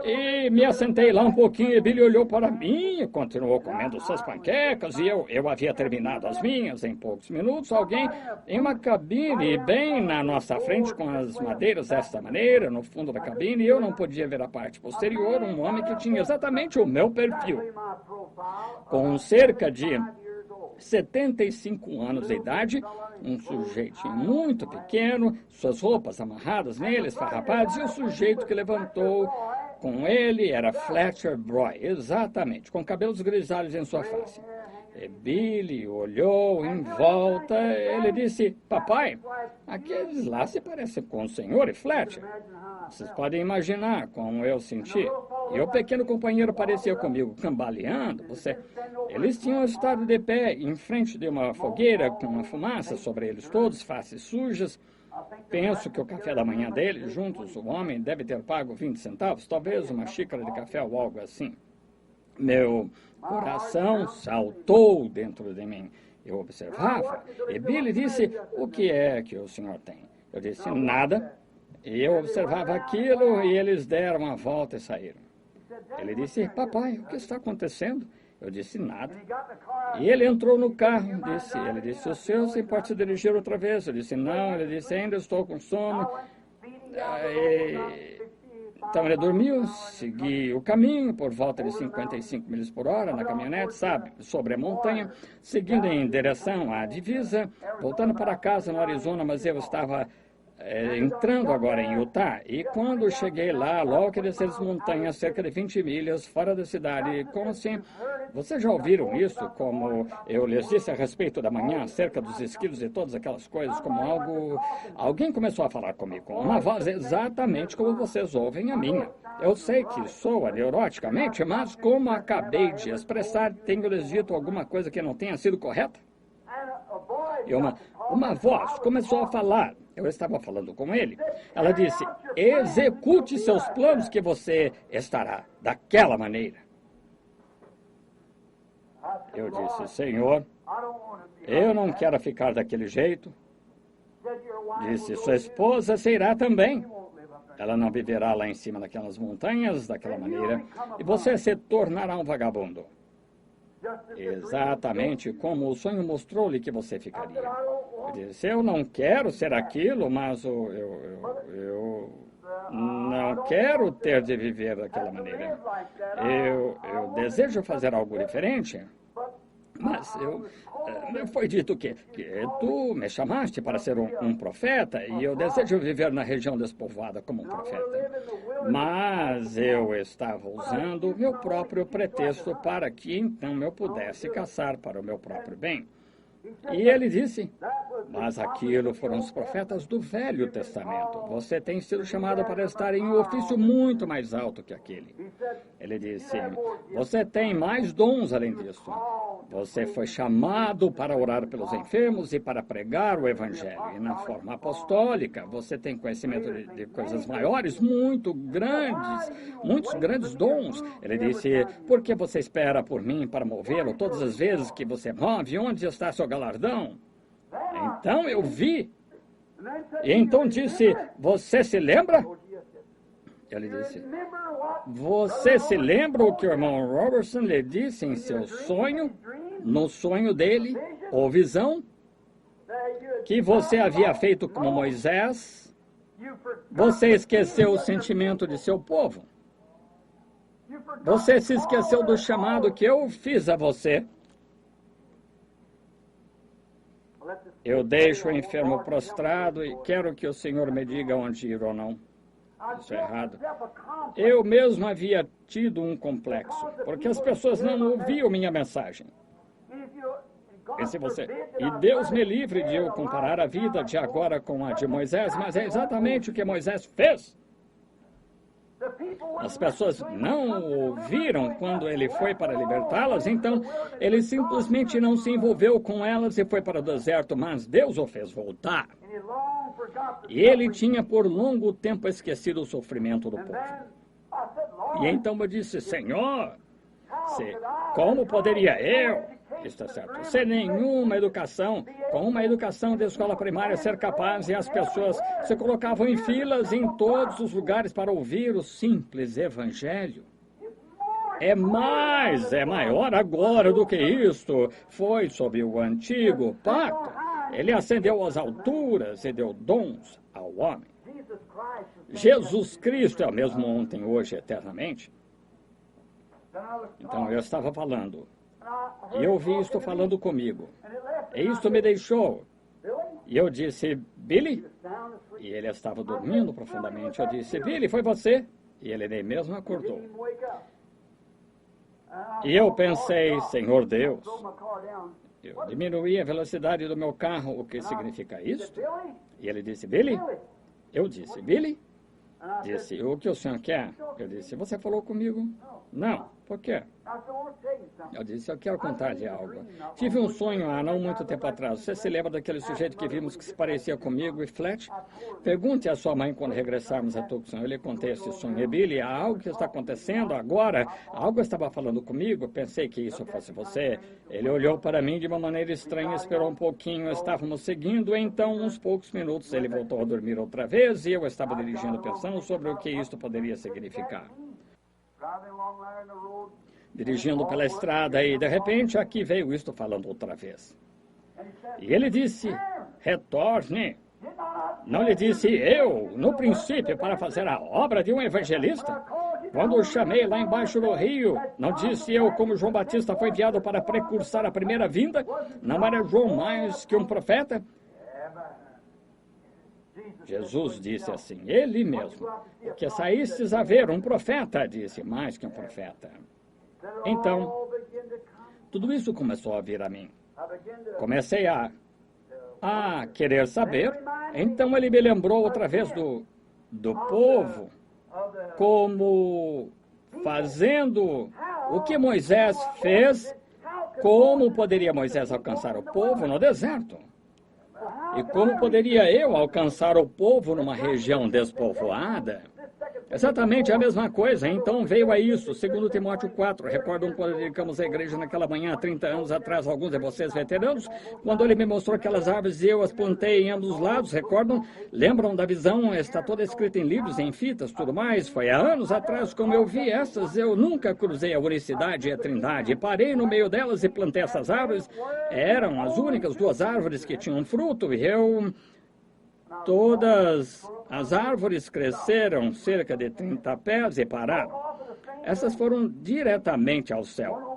E me assentei lá um pouquinho e Billy olhou para mim e continuou comendo suas panquecas e eu havia terminado as minhas em poucos minutos. Alguém em uma cabine bem na nossa frente com as madeiras desta maneira, no fundo da cabine, e eu não podia ver a parte posterior, um homem que tinha exatamente o meu perfil. Com cerca de 75 anos de idade, um sujeito muito pequeno, suas roupas amarradas nele, esfarrapadas, e o sujeito que levantou com ele era Fletcher Broy, exatamente, com cabelos grisalhos em sua face. E Billy olhou em volta, ele disse, papai, aqueles lá se parecem com o senhor e Fletcher. Vocês podem imaginar como eu senti. E o pequeno companheiro parecia comigo, cambaleando. Eles tinham estado de pé em frente de uma fogueira com uma fumaça sobre eles todos, faces sujas. Penso que o café da manhã deles, juntos, o homem deve ter pago 20 centavos, talvez uma xícara de café ou algo assim. Meu coração saltou dentro de mim. Eu observava e Billy disse, o que é que o senhor tem? Eu disse, nada. E eu observava aquilo e eles deram a volta e saíram. Ele disse, papai, o que está acontecendo? Eu disse, nada. E ele entrou no carro, ele disse, o senhor se pode se dirigir outra vez? Eu disse, não. Ele disse, ainda estou com sono. Então ele dormiu, segui o caminho por volta de 55 milhas por hora na caminhonete, sabe, sobre a montanha, seguindo em direção à divisa, voltando para casa no Arizona, mas eu estava entrando agora em Utah, e quando cheguei lá, logo que desci as montanhas, cerca de 20 milhas fora da cidade, como assim, vocês já ouviram isso, como eu lhes disse a respeito da manhã, acerca dos esquilos e todas aquelas coisas, como alguém começou a falar comigo, com uma voz exatamente como vocês ouvem a minha. Eu sei que soa neuroticamente, mas como acabei de expressar, tenho-lhes dito alguma coisa que não tenha sido correta? E uma voz começou a falar. Eu estava falando com ele. Ela disse, execute seus planos que você estará daquela maneira. Eu disse, Senhor, eu não quero ficar daquele jeito. Disse, sua esposa se irá também. Ela não viverá lá em cima daquelas montanhas, daquela maneira, e você se tornará um vagabundo. Exatamente como o sonho mostrou-lhe que você ficaria. Eu disse, eu não quero ser aquilo, mas eu não quero ter de viver daquela maneira. Eu desejo fazer algo diferente. Mas foi dito que tu me chamaste para ser um profeta e eu desejo viver na região despovoada como um profeta. Mas eu estava usando o meu próprio pretexto para que então eu pudesse caçar para o meu próprio bem. E ele disse, mas aquilo foram os profetas do Velho Testamento. Você tem sido chamado para estar em um ofício muito mais alto que aquele. Ele disse, você tem mais dons além disso. Você foi chamado para orar pelos enfermos e para pregar o Evangelho. E na forma apostólica, você tem conhecimento de coisas maiores, muitos grandes dons. Ele disse, por que você espera por mim para movê-lo todas as vezes que você move? Onde está seu galardão? Então eu vi. E então disse, você se lembra? Ele disse, você se lembra o que o irmão Robertson lhe disse em seu sonho, no sonho dele, ou visão, que você havia feito como Moisés? Você esqueceu o sentimento de seu povo. Você se esqueceu do chamado que eu fiz a você. Eu deixo o enfermo prostrado e quero que o Senhor me diga onde ir ou não. Isso é errado. Eu mesmo havia tido um complexo, porque as pessoas não ouviam minha mensagem. E Deus me livre de eu comparar a vida de agora com a de Moisés, mas é exatamente o que Moisés fez. As pessoas não ouviram quando ele foi para libertá-las, então ele simplesmente não se envolveu com elas e foi para o deserto, mas Deus o fez voltar. E ele tinha por longo tempo esquecido o sofrimento do povo. E então eu disse, Senhor, como poderia eu, está certo, sem nenhuma educação, com uma educação de escola primária, ser capaz, e as pessoas se colocavam em filas em todos os lugares para ouvir o simples evangelho? É maior agora do que isto. Foi sob o antigo pacto. Ele ascendeu às alturas e deu dons ao homem. Jesus Cristo é o mesmo ontem, hoje, eternamente. Então eu estava falando, e eu ouvi isto falando comigo, e isto me deixou. E eu disse, Billy? E ele estava dormindo profundamente. Eu disse, Billy, foi você? E ele nem mesmo acordou. E eu pensei, Senhor Deus, eu diminuí a velocidade do meu carro, o que significa isto? E ele disse, Billy? Eu disse, Billy? Disse, o que o senhor quer? Eu disse, você falou comigo? Não. Por quê? Eu disse, eu quero contar-lhe algo. Tive um sonho há não muito tempo atrás. Você se lembra daquele sujeito que vimos que se parecia comigo e Fletch? Pergunte à sua mãe quando regressarmos a Tucson. Eu lhe contei esse sonho. E Billy, há algo que está acontecendo agora. Algo estava falando comigo. Pensei que isso fosse você. Ele olhou para mim de uma maneira estranha, esperou um pouquinho. Estávamos seguindo. Então, uns poucos minutos, ele voltou a dormir outra vez e eu estava dirigindo pensando sobre o que isto poderia significar. Dirigindo pela estrada e, de repente, aqui veio isto falando outra vez. E ele disse, retorne. Não lhe disse eu, no princípio, para fazer a obra de um evangelista? Quando o chamei lá embaixo do rio, não disse eu como João Batista foi enviado para precursar a primeira vinda? Não era João mais que um profeta? Jesus disse assim, ele mesmo, que saístes a ver um profeta, disse, mais que um profeta. Então, tudo isso começou a vir a mim. Comecei a querer saber. Então ele me lembrou outra vez do povo, como fazendo o que Moisés fez. Como poderia Moisés alcançar o povo no deserto? E como poderia eu alcançar o povo numa região despovoada? Exatamente a mesma coisa. Então veio a isso. Segundo Timóteo 4, recordam quando dedicamos a igreja naquela manhã, há 30 anos atrás, alguns de vocês veteranos, quando ele me mostrou aquelas árvores e eu as plantei em ambos os lados, recordam? Lembram da visão? Está toda escrita em livros, em fitas, tudo mais. Foi há anos atrás, como eu vi essas, eu nunca cruzei a unicidade e a trindade. Parei no meio delas e plantei essas árvores. Eram as únicas duas árvores que tinham fruto e eu... Todas as árvores cresceram cerca de 30 pés e pararam. Essas foram diretamente ao céu.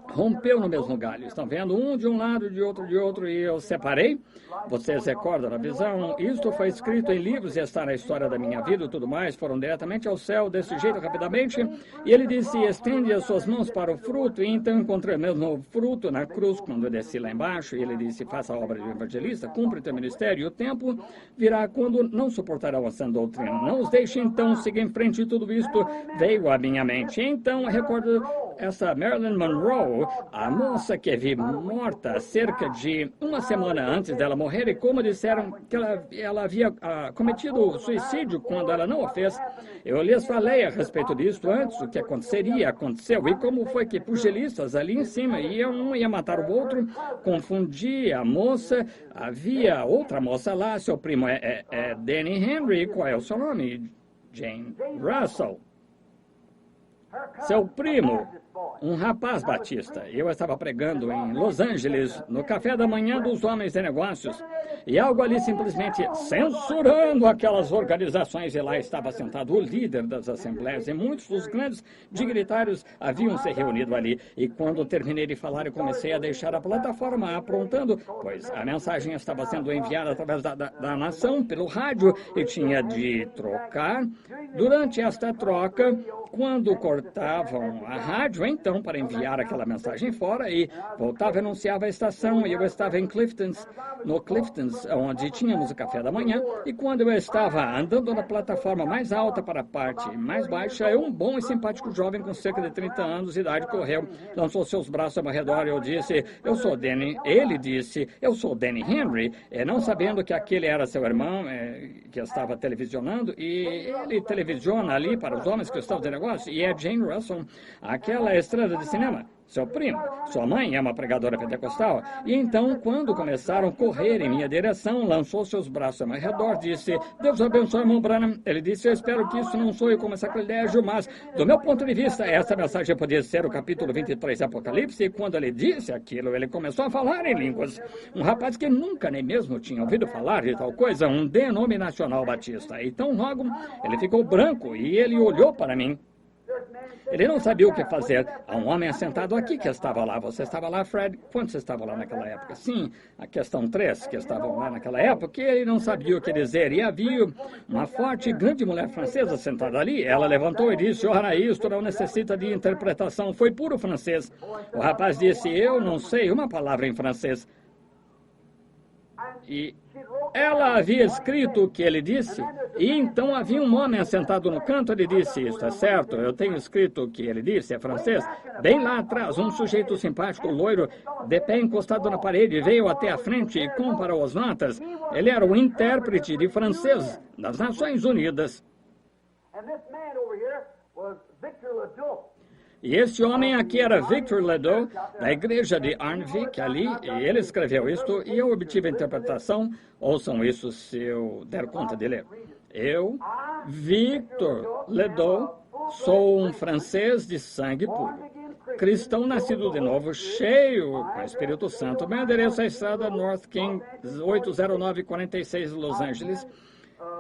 Rompeu no mesmo galho. Estão vendo? Um de um lado, de outro, e eu separei. Vocês recordam da visão? Isto foi escrito em livros e está na história da minha vida e tudo mais. Foram diretamente ao céu, desse jeito, rapidamente. E ele disse, estende as suas mãos para o fruto. E então encontrei o mesmo fruto na cruz, quando eu desci lá embaixo. E ele disse, faça a obra de evangelista, cumpre o teu ministério. E o tempo virá quando não suportarão a sã doutrina. Não os deixe, então, seguir em frente. E tudo isto veio à minha mente. Então, recordo essa Marilyn Monroe, a moça que vi morta cerca de uma semana antes dela morrer, e como disseram que ela havia cometido suicídio quando ela não o fez. Eu lhes falei a respeito disso antes, o que aconteceria, aconteceu, e como foi que pugilistas ali em cima iam, um ia matar o outro, confundi a moça, havia outra moça lá, seu primo é Danny Henry, qual é o seu nome? Jane Russell. Seu primo, um rapaz batista. Eu estava pregando em Los Angeles, no café da manhã dos homens de negócios, e algo ali simplesmente censurando aquelas organizações, e lá estava sentado o líder das assembleias, e muitos dos grandes dignitários haviam se reunido ali. E quando terminei de falar, eu comecei a deixar a plataforma aprontando, pois a mensagem estava sendo enviada através da nação, pelo rádio, e tinha de trocar. Durante esta troca, quando cortavam a rádio, então, para enviar aquela mensagem fora, e voltava e anunciava a estação, e eu estava em Cliftons, no Cliftons, onde tínhamos o café da manhã, e quando eu estava andando na plataforma mais alta para a parte mais baixa, um bom e simpático jovem com cerca de 30 anos de idade correu, lançou seus braços ao meu redor, e eu disse, eu sou Danny, ele disse, eu sou Danny Henry, não sabendo que aquele era seu irmão, que estava televisionando, e ele televisiona ali para os homens que estão de negócio, e é Jane Russell, aquela estrela de cinema, seu primo. Sua mãe é uma pregadora pentecostal. E então, quando começaram a correr em minha direção, lançou seus braços ao meu redor, disse, Deus abençoe, irmão Branham. Ele disse, eu espero que isso não soe como sacrilégio, mas, do meu ponto de vista, essa mensagem podia ser o capítulo 23 de Apocalipse, e quando ele disse aquilo, ele começou a falar em línguas. Um rapaz que nunca nem mesmo tinha ouvido falar de tal coisa, um denominacional batista. Então, logo, ele ficou branco, e ele olhou para mim. Ele não sabia o que fazer. Há um homem assentado aqui que estava lá. Você estava lá, Fred? Quando você estava lá naquela época? Sim, a questão 3, que estavam lá naquela época, e ele não sabia o que dizer. E havia uma forte e grande mulher francesa sentada ali. Ela levantou e disse, ora, isto não necessita de interpretação. Foi puro francês. O rapaz disse, eu não sei uma palavra em francês. E ela havia escrito o que ele disse, e então havia um homem assentado no canto. Ele disse, isso é certo, eu tenho escrito o que ele disse, é francês. Bem lá atrás, um sujeito simpático, loiro, de pé encostado na parede, veio até a frente e comparou as notas. Ele era o intérprete de francês das Nações Unidas. E esse homem aqui era Victor Ledoux, da igreja de Arnvik, ali, e ele escreveu isto, e eu obtive a interpretação. Ouçam isso se eu der conta de ler. Eu, Victor Ledoux, sou um francês de sangue puro, cristão nascido de novo, cheio com o Espírito Santo. Meu endereço é a estrada North King, 80946, Los Angeles.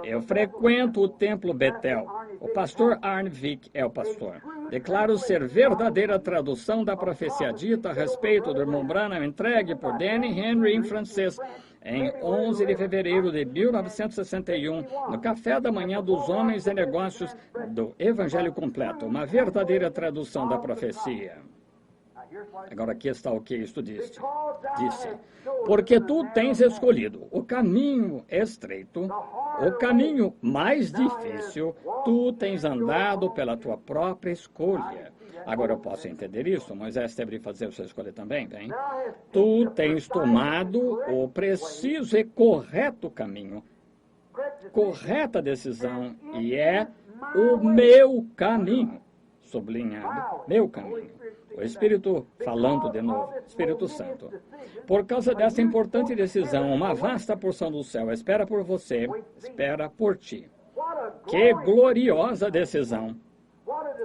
Eu frequento o templo Betel. O pastor Arnvik é o pastor. Declaro ser verdadeira tradução da profecia dita a respeito do irmão Branham, entregue por Danny Henry em francês, em 11 de fevereiro de 1961, no café da manhã dos homens e negócios do Evangelho Completo. Uma verdadeira tradução da profecia. Agora aqui está o que isto disse. Porque tu tens escolhido o caminho estreito, o caminho mais difícil, tu tens andado pela tua própria escolha. Agora eu posso entender isso, Moisés teve de fazer sua escolha também, bem? Tu tens tomado o preciso e correto caminho, correta decisão, e é o meu caminho, sublinhado, meu caminho. O Espírito falando de novo, Espírito Santo. Por causa dessa importante decisão, uma vasta porção do céu espera por você, espera por ti. Que gloriosa decisão!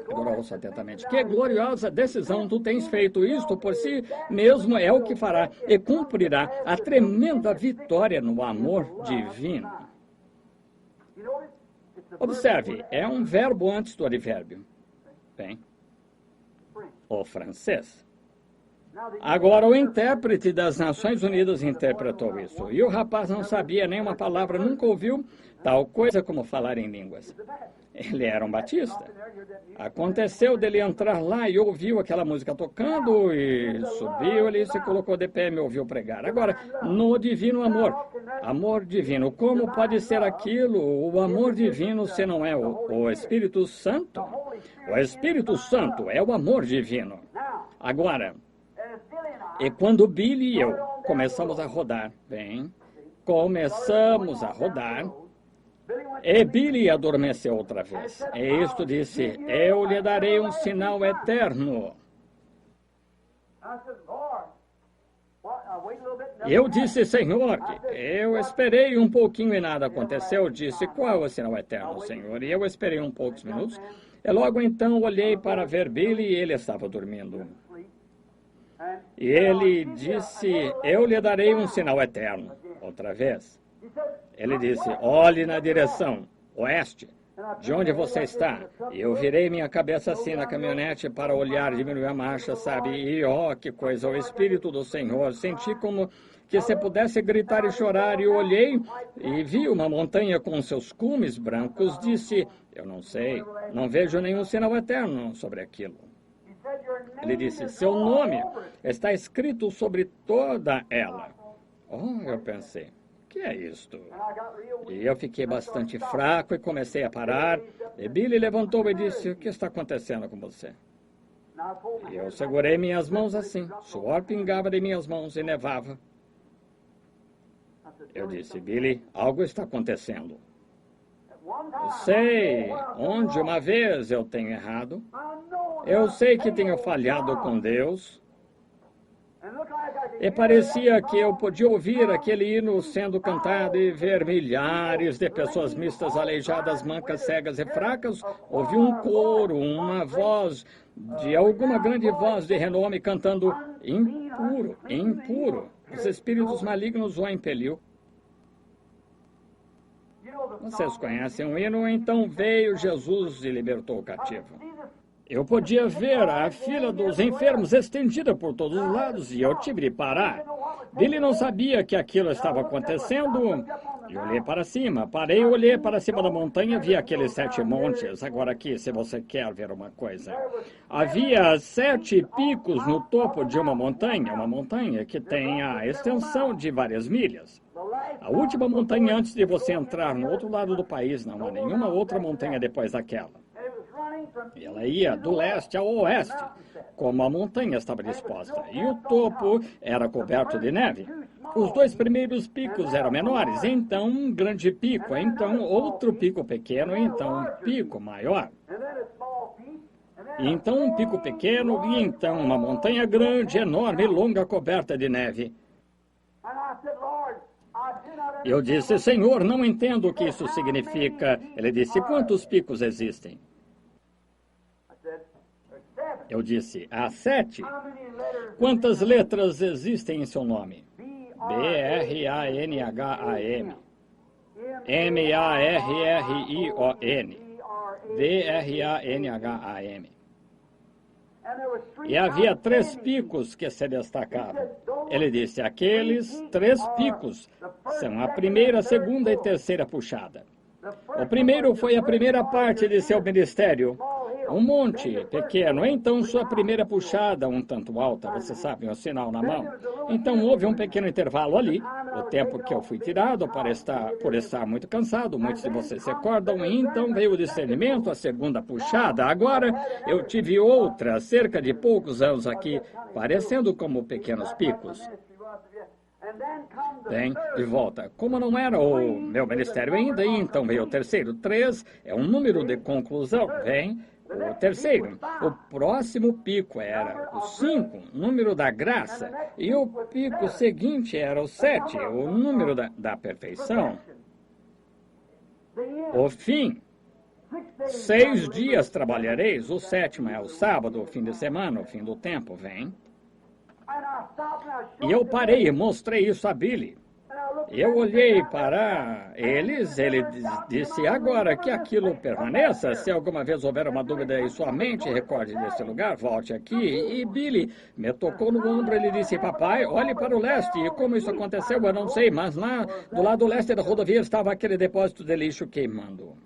Agora ouça atentamente. Que gloriosa decisão, tu tens feito isto por si mesmo, é o que fará e cumprirá a tremenda vitória no amor divino. Observe, é um verbo antes do advérbio. Bem, o francês. Agora, o intérprete das Nações Unidas interpretou isso. E o rapaz não sabia nenhuma palavra, nunca ouviu tal coisa como falar em línguas. Ele era um batista. Aconteceu dele entrar lá e ouviu aquela música tocando e subiu, ele se colocou de pé e me ouviu pregar. Agora, no divino amor, amor divino, como pode ser aquilo, o amor divino, se não é o Espírito Santo? O Espírito Santo é o amor divino. Agora, e quando Billy e eu começamos a rodar, bem, começamos a rodar, e Billy adormeceu outra vez. E isto disse, eu lhe darei um sinal eterno. Eu disse, Senhor, eu esperei um pouquinho e nada aconteceu. Eu disse, qual é o sinal eterno, Senhor? E eu esperei um poucos minutos. E logo então olhei para ver Billy e ele estava dormindo. E ele disse, eu lhe darei um sinal eterno. Outra vez. Ele disse, olhe na direção oeste, de onde você está. E eu virei minha cabeça assim na caminhonete para olhar, diminuir a marcha, sabe? E ó, que coisa, o Espírito do Senhor. Senti como que se pudesse gritar e chorar. E olhei e vi uma montanha com seus cumes brancos. Disse, eu não sei, não vejo nenhum sinal eterno sobre aquilo. Ele disse, seu nome está escrito sobre toda ela. Oh, eu pensei. O que é isto? E eu fiquei bastante fraco e comecei a parar. E Billy levantou e disse, o que está acontecendo com você? E eu segurei minhas mãos assim. Suor pingava de minhas mãos e nevava. Eu disse, Billy, algo está acontecendo. Eu sei onde uma vez eu tenho errado. Eu sei que tenho falhado com Deus. E parecia que eu podia ouvir aquele hino sendo cantado e ver milhares de pessoas mistas, aleijadas, mancas, cegas e fracas. Ouvi um coro, uma voz, de alguma grande voz de renome cantando impuro, impuro. Os espíritos malignos o impeliu. Vocês conhecem o hino? Então veio Jesus e libertou o cativo. Eu podia ver a fila dos enfermos estendida por todos os lados e eu tive de parar. Billy não sabia que aquilo estava acontecendo. Eu olhei para cima, parei, olhei para cima da montanha, vi aqueles 7 montes. Agora aqui, se você quer ver uma coisa. Havia 7 picos no topo de uma montanha que tem a extensão de várias milhas. A última montanha antes de você entrar no outro lado do país, não há nenhuma outra montanha depois daquela. E ela ia do leste ao oeste, como a montanha estava disposta. E o topo era coberto de neve. Os 2 primeiros picos eram menores, então um grande pico, então outro pico pequeno, então um pico maior. E então um pico pequeno, e então uma montanha grande, enorme, longa, coberta de neve. Eu disse, Senhor, não entendo o que isso significa. Ele disse, quantos picos existem? Eu disse, há 7. Quantas letras existem em seu nome? B-R-A-N-H-A-M. M-A-R-R-I-O-N. B-R-A-N-H-A-M. E havia 3 picos que se destacavam. Ele disse, aqueles 3 picos são a primeira, a segunda e terceira puxada. O primeiro foi a primeira parte de seu ministério. um monte pequeno. Então sua primeira puxada, um tanto alta, você sabe, o sinal na mão. Então houve um pequeno intervalo ali, o tempo que eu fui tirado por estar muito cansado, muitos de vocês se recordam, e então veio o discernimento, a segunda puxada. Agora eu tive outra, cerca de poucos anos aqui, parecendo como pequenos picos. Bem, de volta. Como não era o meu ministério ainda, então veio o terceiro. 3 é um número de conclusão. Vem o terceiro. O próximo pico era o 5, número da graça. E o pico seguinte era o 7, o número da perfeição. O fim. 6 dias trabalhareis, o 7º é o sábado, o fim de semana, o fim do tempo. Vem. E eu parei e mostrei isso a Billy. Eu olhei para eles, ele disse, agora que aquilo permaneça, se alguma vez houver uma dúvida em sua mente, recorde desse lugar, volte aqui. E Billy me tocou no ombro, ele disse, papai, olhe para o leste. E como isso aconteceu, eu não sei, mas lá do lado leste da rodovia estava aquele depósito de lixo queimando.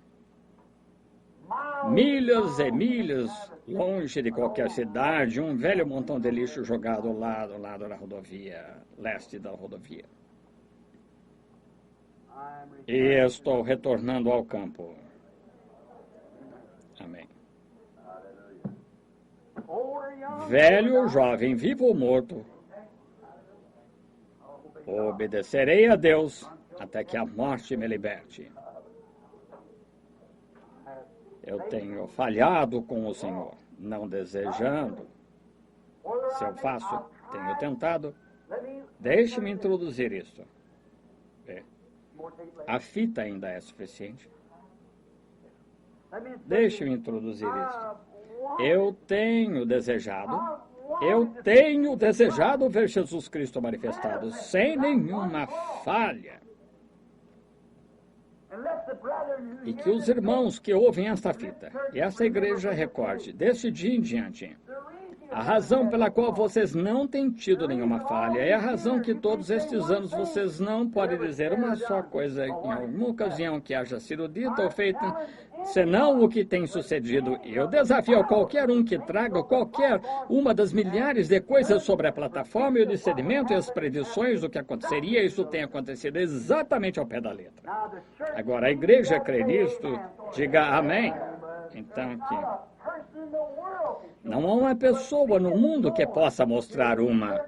Milhas e milhas longe de qualquer cidade, um velho montão de lixo jogado lá do lado da rodovia, leste da rodovia. E estou retornando ao campo. Amém. Velho, jovem, vivo ou morto, obedecerei a Deus até que a morte me liberte. Eu tenho falhado com o Senhor, não desejando. Se eu faço, tenho tentado. Deixe-me introduzir isso. A fita ainda é suficiente. Deixe-me introduzir isso. Eu tenho desejado ver Jesus Cristo manifestado sem nenhuma falha. E que os irmãos que ouvem esta fita, e essa igreja recorde, desse dia em diante, a razão pela qual vocês não têm tido nenhuma falha é a razão que todos estes anos vocês não podem dizer uma só coisa em alguma ocasião que haja sido dita ou feita, senão o que tem sucedido. Eu desafio qualquer um que traga qualquer uma das milhares de coisas sobre a plataforma e o discernimento e as predições do que aconteceria. Isso tem acontecido exatamente ao pé da letra. Agora, a igreja crê nisto, diga amém. Então, que não há uma pessoa no mundo que possa mostrar uma.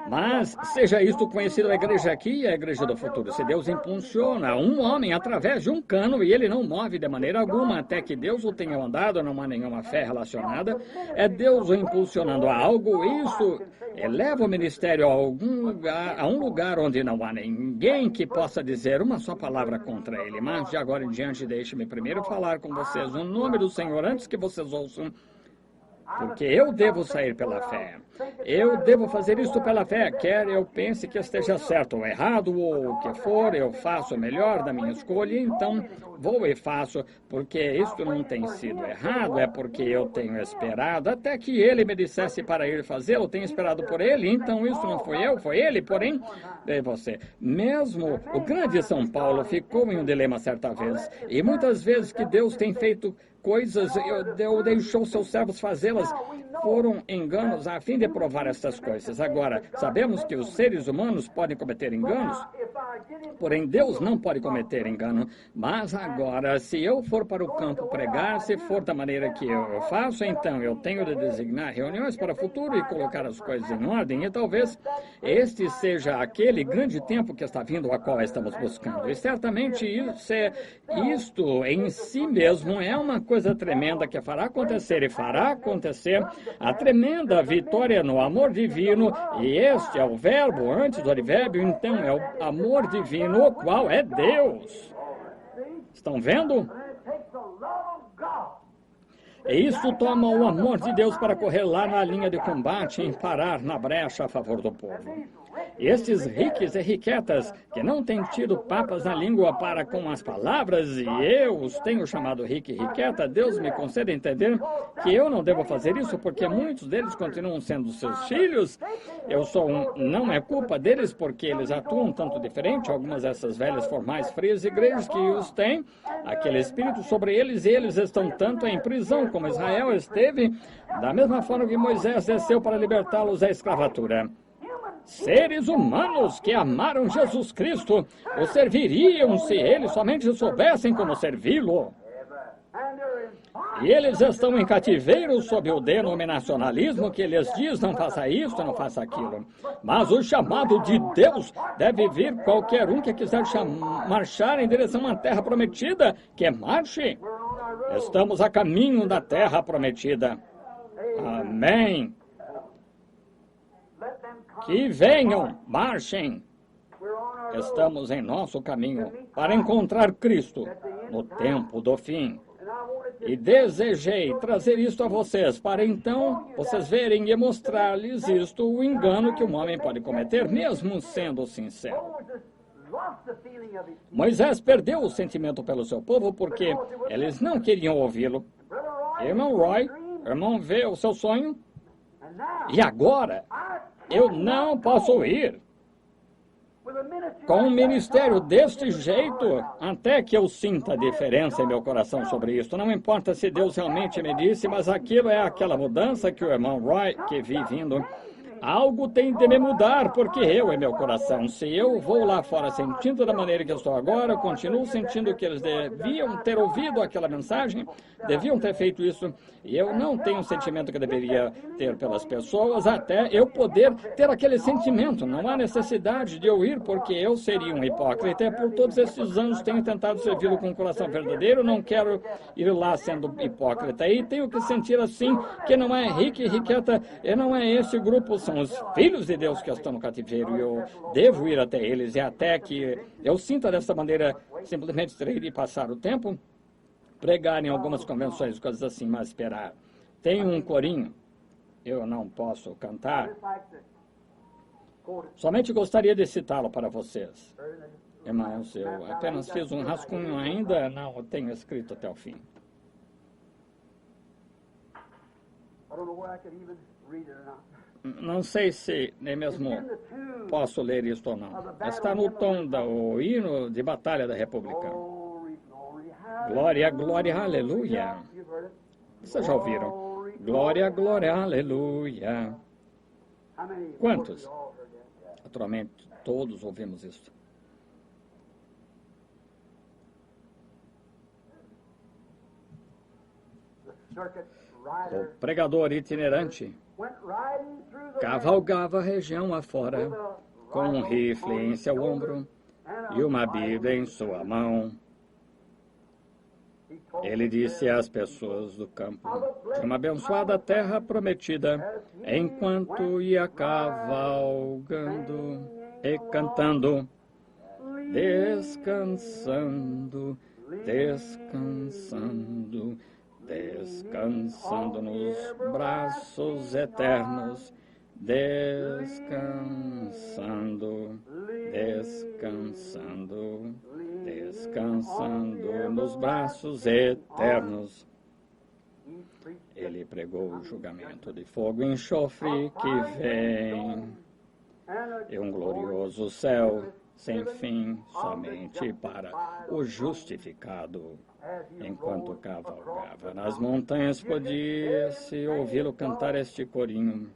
Mas seja isto conhecido a igreja aqui e a igreja do futuro. Se Deus impulsiona um homem através de um cano e ele não move de maneira alguma até que Deus o tenha mandado, não há nenhuma fé relacionada, é Deus o impulsionando a algo, isso eleva o ministério a um lugar onde não há ninguém que possa dizer uma só palavra contra ele. Mas de agora em diante, deixe-me primeiro falar com vocês o nome do Senhor antes que vocês ouçam. Porque eu devo sair pela fé. Eu devo fazer isto pela fé, quer eu pense que esteja certo ou errado, ou o que for, eu faço o melhor da minha escolha, então vou e faço, porque isto não tem sido errado, é porque eu tenho esperado, até que ele me dissesse para ir fazê-lo, tenho esperado por ele, então isso não foi eu, foi ele, porém, você. Mesmo o grande São Paulo ficou em um dilema certa vez, e muitas vezes que Deus tem feito coisas, Deus deixou seus servos fazê-las, foram enganos a fim de provar estas coisas. Agora, sabemos que os seres humanos podem cometer enganos, porém Deus não pode cometer engano. Mas agora, se eu for para o campo pregar, se for da maneira que eu faço, então eu tenho de designar reuniões para o futuro e colocar as coisas em ordem, e talvez este seja aquele grande tempo que está vindo, a qual estamos buscando. E certamente isto em si mesmo é uma coisa tremenda que fará acontecer e fará acontecer a tremenda vitória no amor divino, e este é o verbo antes do advérbio, então é o amor divino, o qual é Deus. Estão vendo? E isso toma o amor de Deus para correr lá na linha de combate e parar na brecha a favor do povo. E estes riques e riquetas que não têm tido papas na língua para com as palavras, e eu os tenho chamado rico e riqueta, Deus me concede entender que eu não devo fazer isso, porque muitos deles continuam sendo seus filhos. Eu sou não é culpa deles, porque eles atuam tanto diferente. Algumas dessas velhas, formais, frias igrejas que os têm, aquele espírito sobre eles, e eles estão tanto em prisão como Israel esteve, da mesma forma que Moisés desceu para libertá-los da escravatura. Seres humanos que amaram Jesus Cristo o serviriam se eles somente soubessem como servi-lo. E eles estão em cativeiro sob o denominacionalismo que lhes diz não faça isto, não faça aquilo. Mas o chamado de Deus deve vir qualquer um que quiser marchar em direção à terra prometida, que marche. Estamos a caminho da terra prometida. Amém. Que venham, marchem. Estamos em nosso caminho para encontrar Cristo no tempo do fim. E desejei trazer isto a vocês, para então vocês verem e mostrar-lhes isto, o engano que um homem pode cometer, mesmo sendo sincero. Moisés perdeu o sentimento pelo seu povo porque eles não queriam ouvi-lo. Irmão Roy, irmão, vê o seu sonho? E agora, eu não posso ir. Com um ministério deste jeito, até que eu sinta a diferença em meu coração sobre isso. Não importa se Deus realmente me disse, mas aquilo é aquela mudança que o irmão Roy, que vi vindo. Algo tem de me mudar, porque eu é meu coração. Se eu vou lá fora sentindo da maneira que eu estou agora, eu continuo sentindo que eles deviam ter ouvido aquela mensagem, deviam ter feito isso, e eu não tenho o sentimento que eu deveria ter pelas pessoas, até eu poder ter aquele sentimento. Não há necessidade de eu ir, porque eu seria um hipócrita. Por todos esses anos tenho tentado servi-lo com o coração verdadeiro, não quero ir lá sendo hipócrita. E tenho que sentir assim, que não é rico e riqueta, e não é esse grupo, são os filhos de Deus que estão no cativeiro, e eu devo ir até eles, e até que eu sinta dessa maneira, simplesmente terei de passar o tempo, pregar em algumas convenções, coisas assim, mas esperar. Tem um corinho, eu não posso cantar, somente gostaria de citá-lo para vocês. Irmãos, eu apenas fiz um rascunho ainda, não tenho escrito até o fim. Não sei se nem mesmo posso ler isto ou não. Está no tom do hino de batalha da República. Glória, glória, aleluia. Vocês já ouviram? Glória, glória, aleluia. Quantos? Naturalmente, todos ouvimos isso. O pregador itinerante cavalgava a região afora, com um rifle em seu ombro e uma Bíblia em sua mão. Ele disse às pessoas do campo de uma abençoada terra prometida, enquanto ia cavalgando e cantando, descansando, descansando, descansando nos braços eternos, descansando, descansando, descansando nos braços eternos. Ele pregou o julgamento de fogo e enxofre que vem, e um glorioso céu sem fim somente para o justificado. Enquanto cavalgava nas montanhas, podia-se ouvi-lo cantar este corinho.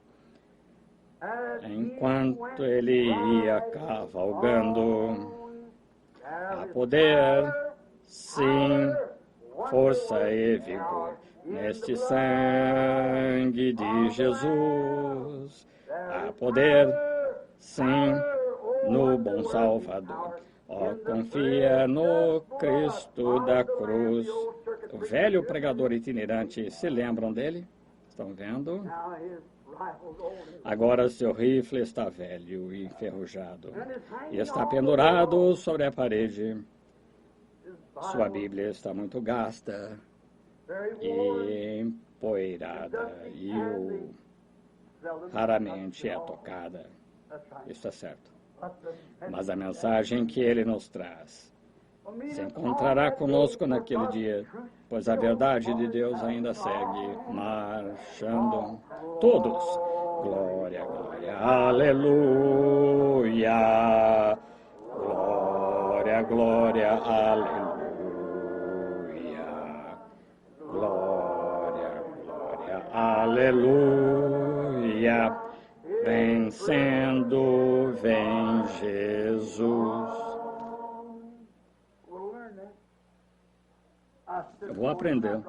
Enquanto ele ia cavalgando, a poder, sim, força e vigor, neste sangue de Jesus. A poder, sim, no bom Salvador. Ó, confia no Cristo da cruz. O velho pregador itinerante, se lembram dele? Estão vendo? Agora seu rifle está velho e enferrujado e está pendurado sobre a parede. Sua Bíblia está muito gasta e empoeirada e raramente é tocada. Isso é certo. Mas a mensagem que ele nos traz se encontrará conosco naquele dia, pois a verdade de Deus ainda segue marchando. Todos, glória, glória, aleluia, glória, glória, aleluia, glória, glória, aleluia, vencendo, vem Jesus. Eu vou aprender.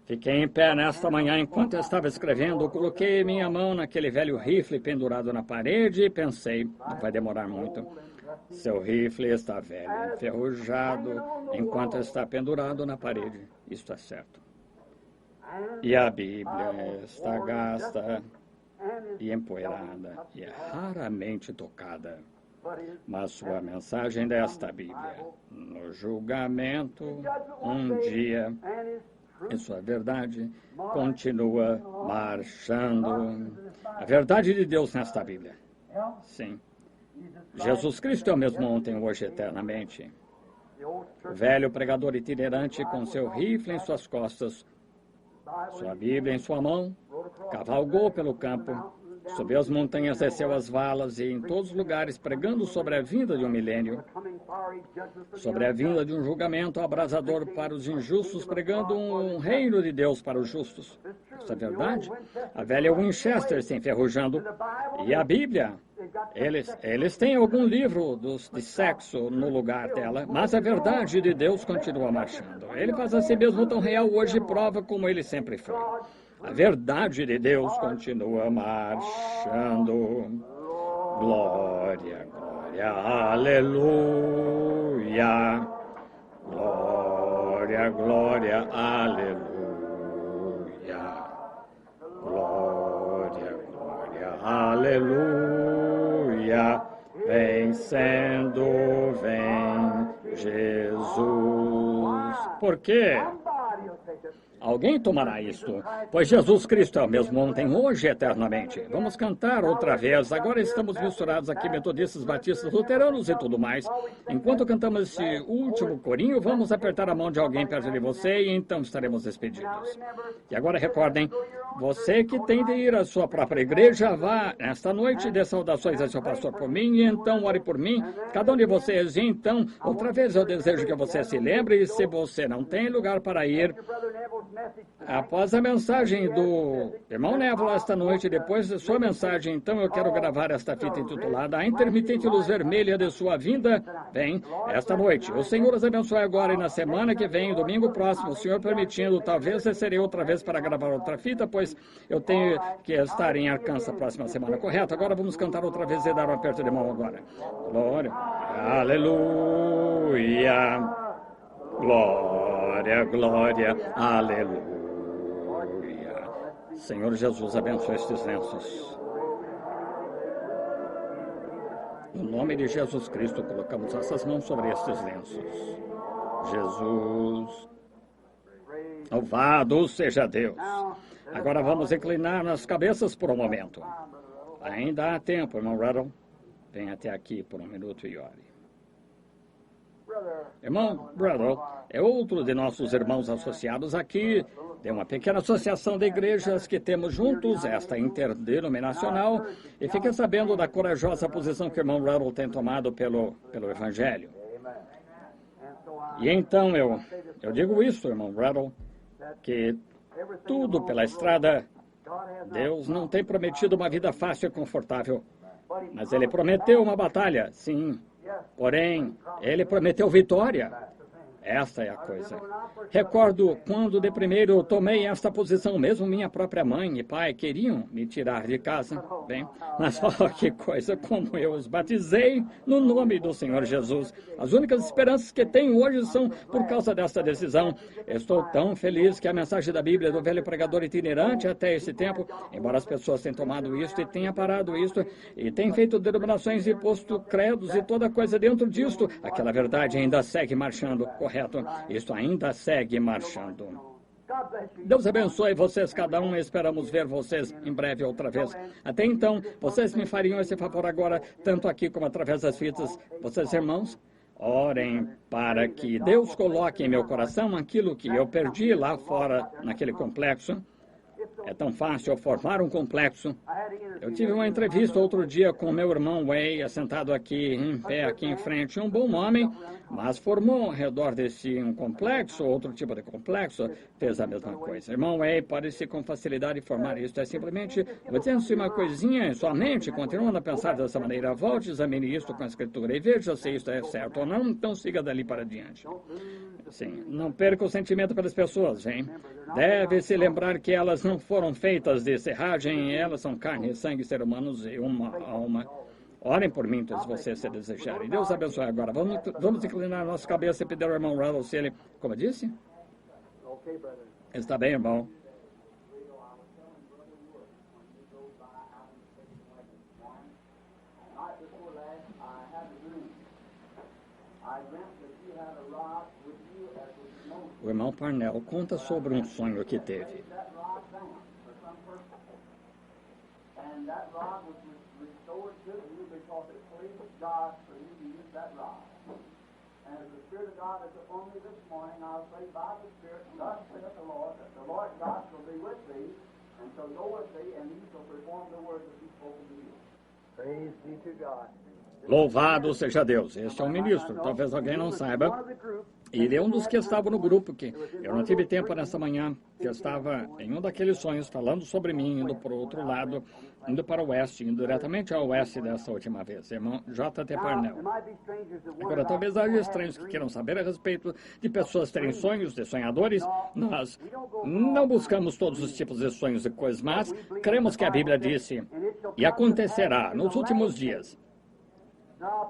Fiquei em pé nesta manhã enquanto eu estava escrevendo. Coloquei minha mão naquele velho rifle pendurado na parede e pensei, não vai demorar muito. Seu rifle está velho, enferrujado, enquanto está pendurado na parede. Isso é certo. E a Bíblia está gasta e empoeirada e é raramente tocada. Mas sua mensagem desta Bíblia, no julgamento, um dia, e sua verdade continua marchando. A verdade de Deus nesta Bíblia. Sim. Jesus Cristo é o mesmo ontem, hoje, eternamente. O velho pregador itinerante com seu rifle em suas costas, sua Bíblia em sua mão, cavalgou pelo campo, subiu as montanhas, desceu as valas e em todos os lugares pregando sobre a vinda de um milênio, sobre a vinda de um julgamento abrasador para os injustos, pregando um reino de Deus para os justos. Isso é verdade? A velha Winchester se enferrujando. E a Bíblia, eles têm algum livro de sexo no lugar dela, mas a verdade de Deus continua marchando. Ele faz a si mesmo tão real hoje e prova como ele sempre foi. A verdade de Deus continua marchando. Glória, glória, aleluia. Glória, glória, aleluia. Glória, glória, aleluia. Vencendo, vem Jesus. Por quê? Alguém tomará isto, pois Jesus Cristo é o mesmo ontem, hoje e eternamente. Vamos cantar outra vez. Agora estamos misturados aqui, metodistas, batistas, luteranos e tudo mais. Enquanto cantamos esse último corinho, vamos apertar a mão de alguém perto de você e então estaremos despedidos. E agora recordem, você que tem de ir à sua própria igreja, vá esta noite, dê saudações ao seu pastor por mim e então ore por mim, cada um de vocês. E então, outra vez eu desejo que você se lembre, e se você não tem lugar para ir, após a mensagem do irmão Névola esta noite, depois da sua mensagem, então eu quero gravar esta fita intitulada A Intermitente Luz Vermelha de Sua Vinda Vem esta noite. O Senhor os abençoe agora e na semana que vem, domingo próximo, o Senhor permitindo, talvez descerei outra vez para gravar outra fita, pois eu tenho que estar em Arkansas próxima semana, correto? Agora vamos cantar outra vez e dar um aperto de mão agora. Glória, aleluia, glória, glória, aleluia. Senhor Jesus, abençoe estes lenços. No nome de Jesus Cristo, colocamos essas mãos sobre estes lenços. Jesus, louvado seja Deus. Agora vamos inclinar nas cabeças por um momento. Ainda há tempo, irmão Rattle. Venha até aqui por um minuto e ore. Irmão Rattle é outro de nossos irmãos associados aqui, de uma pequena associação de igrejas que temos juntos, esta interdenominacional, e fique sabendo da corajosa posição que o irmão Rattle tem tomado pelo Evangelho. E então eu digo isso, irmão Rattle, que tudo pela estrada, Deus não tem prometido uma vida fácil e confortável, mas Ele prometeu uma batalha, sim. Porém, Ele prometeu vitória. Esta é a coisa. Recordo quando de primeiro eu tomei esta posição, mesmo minha própria mãe e pai queriam me tirar de casa. Bem, mas olha que coisa, como eu os batizei no nome do Senhor Jesus. As únicas esperanças que tenho hoje são por causa desta decisão. Estou tão feliz que a mensagem da Bíblia do velho pregador itinerante até esse tempo, embora as pessoas tenham tomado isto e tenham parado isto, e tenham feito denominações e posto credos e toda coisa dentro disto, aquela verdade ainda segue marchando, correto? Isto ainda segue marchando. Deus abençoe vocês, cada um. Esperamos ver vocês em breve outra vez. Até então, vocês me fariam esse favor agora, tanto aqui como através das fitas. Vocês, irmãos, orem para que Deus coloque em meu coração aquilo que eu perdi lá fora, naquele complexo. É tão fácil formar um complexo. Eu tive uma entrevista outro dia com meu irmão Way, assentado aqui em pé, aqui em frente, um bom homem, mas formou ao redor desse um complexo, outro tipo de complexo, fez a mesma coisa. Irmão Way pode-se com facilidade formar isso. É simplesmente dizendo-se uma coisinha em sua mente, continuando a pensar dessa maneira. Volte, examine isso com a Escritura e veja se isso é certo ou não, então siga dali para diante. Sim, não perca o sentimento pelas pessoas, hein? Deve-se lembrar que elas não foram feitas de serragem, elas são carne e sangue, ser humanos e uma alma. Orem por mim, todos vocês, se desejarem. Deus abençoe agora. Vamos inclinar a nossa cabeça e pedir ao irmão Ruddle se ele... Como eu disse? Está bem, irmão. O irmão Parnell conta sobre um sonho que teve. Louvado seja Deus. Este é um ministro. Talvez alguém não saiba. Ele é um dos que estava no grupo, que eu não tive tempo nessa manhã, que eu estava em um daqueles sonhos, falando sobre mim, indo para o outro lado, indo para o oeste, indo diretamente ao oeste dessa última vez, irmão J.T. Parnell. Agora, talvez haja estranhos que queiram saber a respeito de pessoas terem sonhos, de sonhadores. Nós não buscamos todos os tipos de sonhos e coisas, mas cremos que a Bíblia disse, e acontecerá nos últimos dias,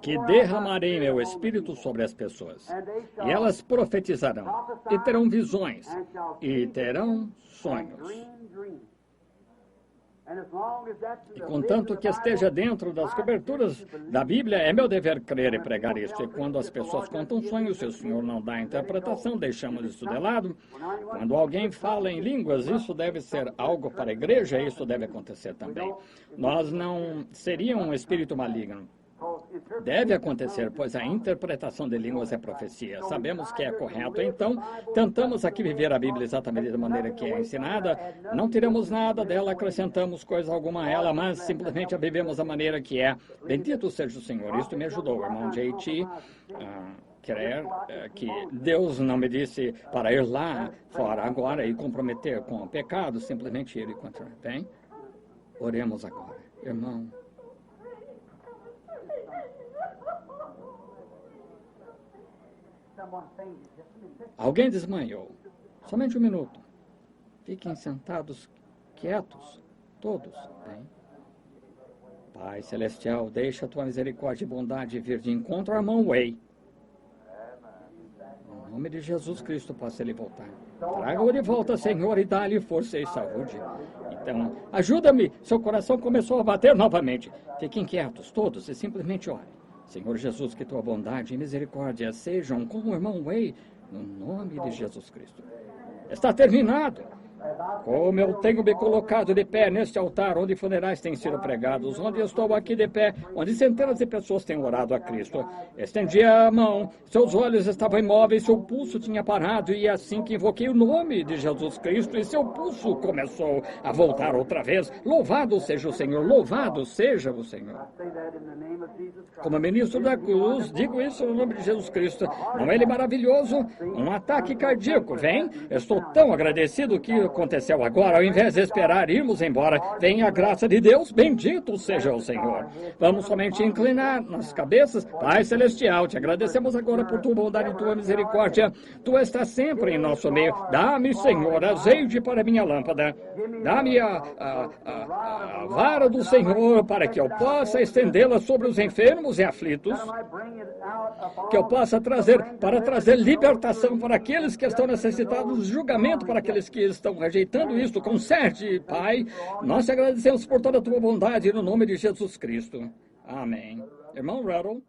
que derramarei meu espírito sobre as pessoas, e elas profetizarão, e terão visões, e terão sonhos. E contanto que esteja dentro das coberturas da Bíblia, é meu dever crer e pregar isso. E quando as pessoas contam sonhos, se o Senhor não dá a interpretação, deixamos isso de lado. Quando alguém fala em línguas, isso deve ser algo para a igreja, isso deve acontecer também. Nós não seríamos um espírito maligno. Deve acontecer, pois a interpretação de línguas é profecia. Sabemos que é correto, então tentamos aqui viver a Bíblia exatamente da maneira que é ensinada. Não tiramos nada dela, acrescentamos coisa alguma a ela, mas simplesmente a vivemos da maneira que é. Bendito seja o Senhor. Isto me ajudou, irmão J.T., crer que Deus não me disse para ir lá fora agora e comprometer com o pecado, simplesmente ir e continuar. Bem, oremos agora, irmão. Alguém desmanhou. Somente um minuto. Fiquem sentados, quietos, todos. Bem. Pai Celestial, deixa a tua misericórdia e bondade vir de encontro ao irmão Way. Em nome de Jesus Cristo, possa ele voltar. Traga-o de volta, Senhor, e dá-lhe força e saúde. Então, ajuda-me. Seu coração começou a bater novamente. Fiquem quietos, todos, e simplesmente orem. Senhor Jesus, que tua bondade e misericórdia sejam com o irmão Way, no nome de Jesus Cristo. Está terminado. Como eu tenho me colocado de pé neste altar, onde funerais têm sido pregados, onde estou aqui de pé, onde centenas de pessoas têm orado a Cristo. Estendi a mão, seus olhos estavam imóveis, seu pulso tinha parado, e assim que invoquei o nome de Jesus Cristo, e seu pulso começou a voltar outra vez. Louvado seja o Senhor, louvado seja o Senhor. Como ministro da cruz, digo isso no nome de Jesus Cristo. Não é ele maravilhoso? Um ataque cardíaco, vem? Estou tão agradecido que aconteceu agora, ao invés de esperar irmos embora, vem a graça de Deus, bendito seja o Senhor. Vamos somente inclinar nas cabeças. Pai Celestial, te agradecemos agora por tua bondade e tua misericórdia. Tu estás sempre em nosso meio. Dá-me, Senhor, azeite para minha lâmpada. Dá-me a vara do Senhor para que eu possa estendê-la sobre os enfermos e aflitos. Que eu possa trazer libertação para aqueles que estão necessitados, julgamento para aqueles que estão rejeitando isto. Conserte, Pai. Nós te agradecemos por toda a tua bondade no nome de Jesus Cristo. Amém. Irmão Ruddle.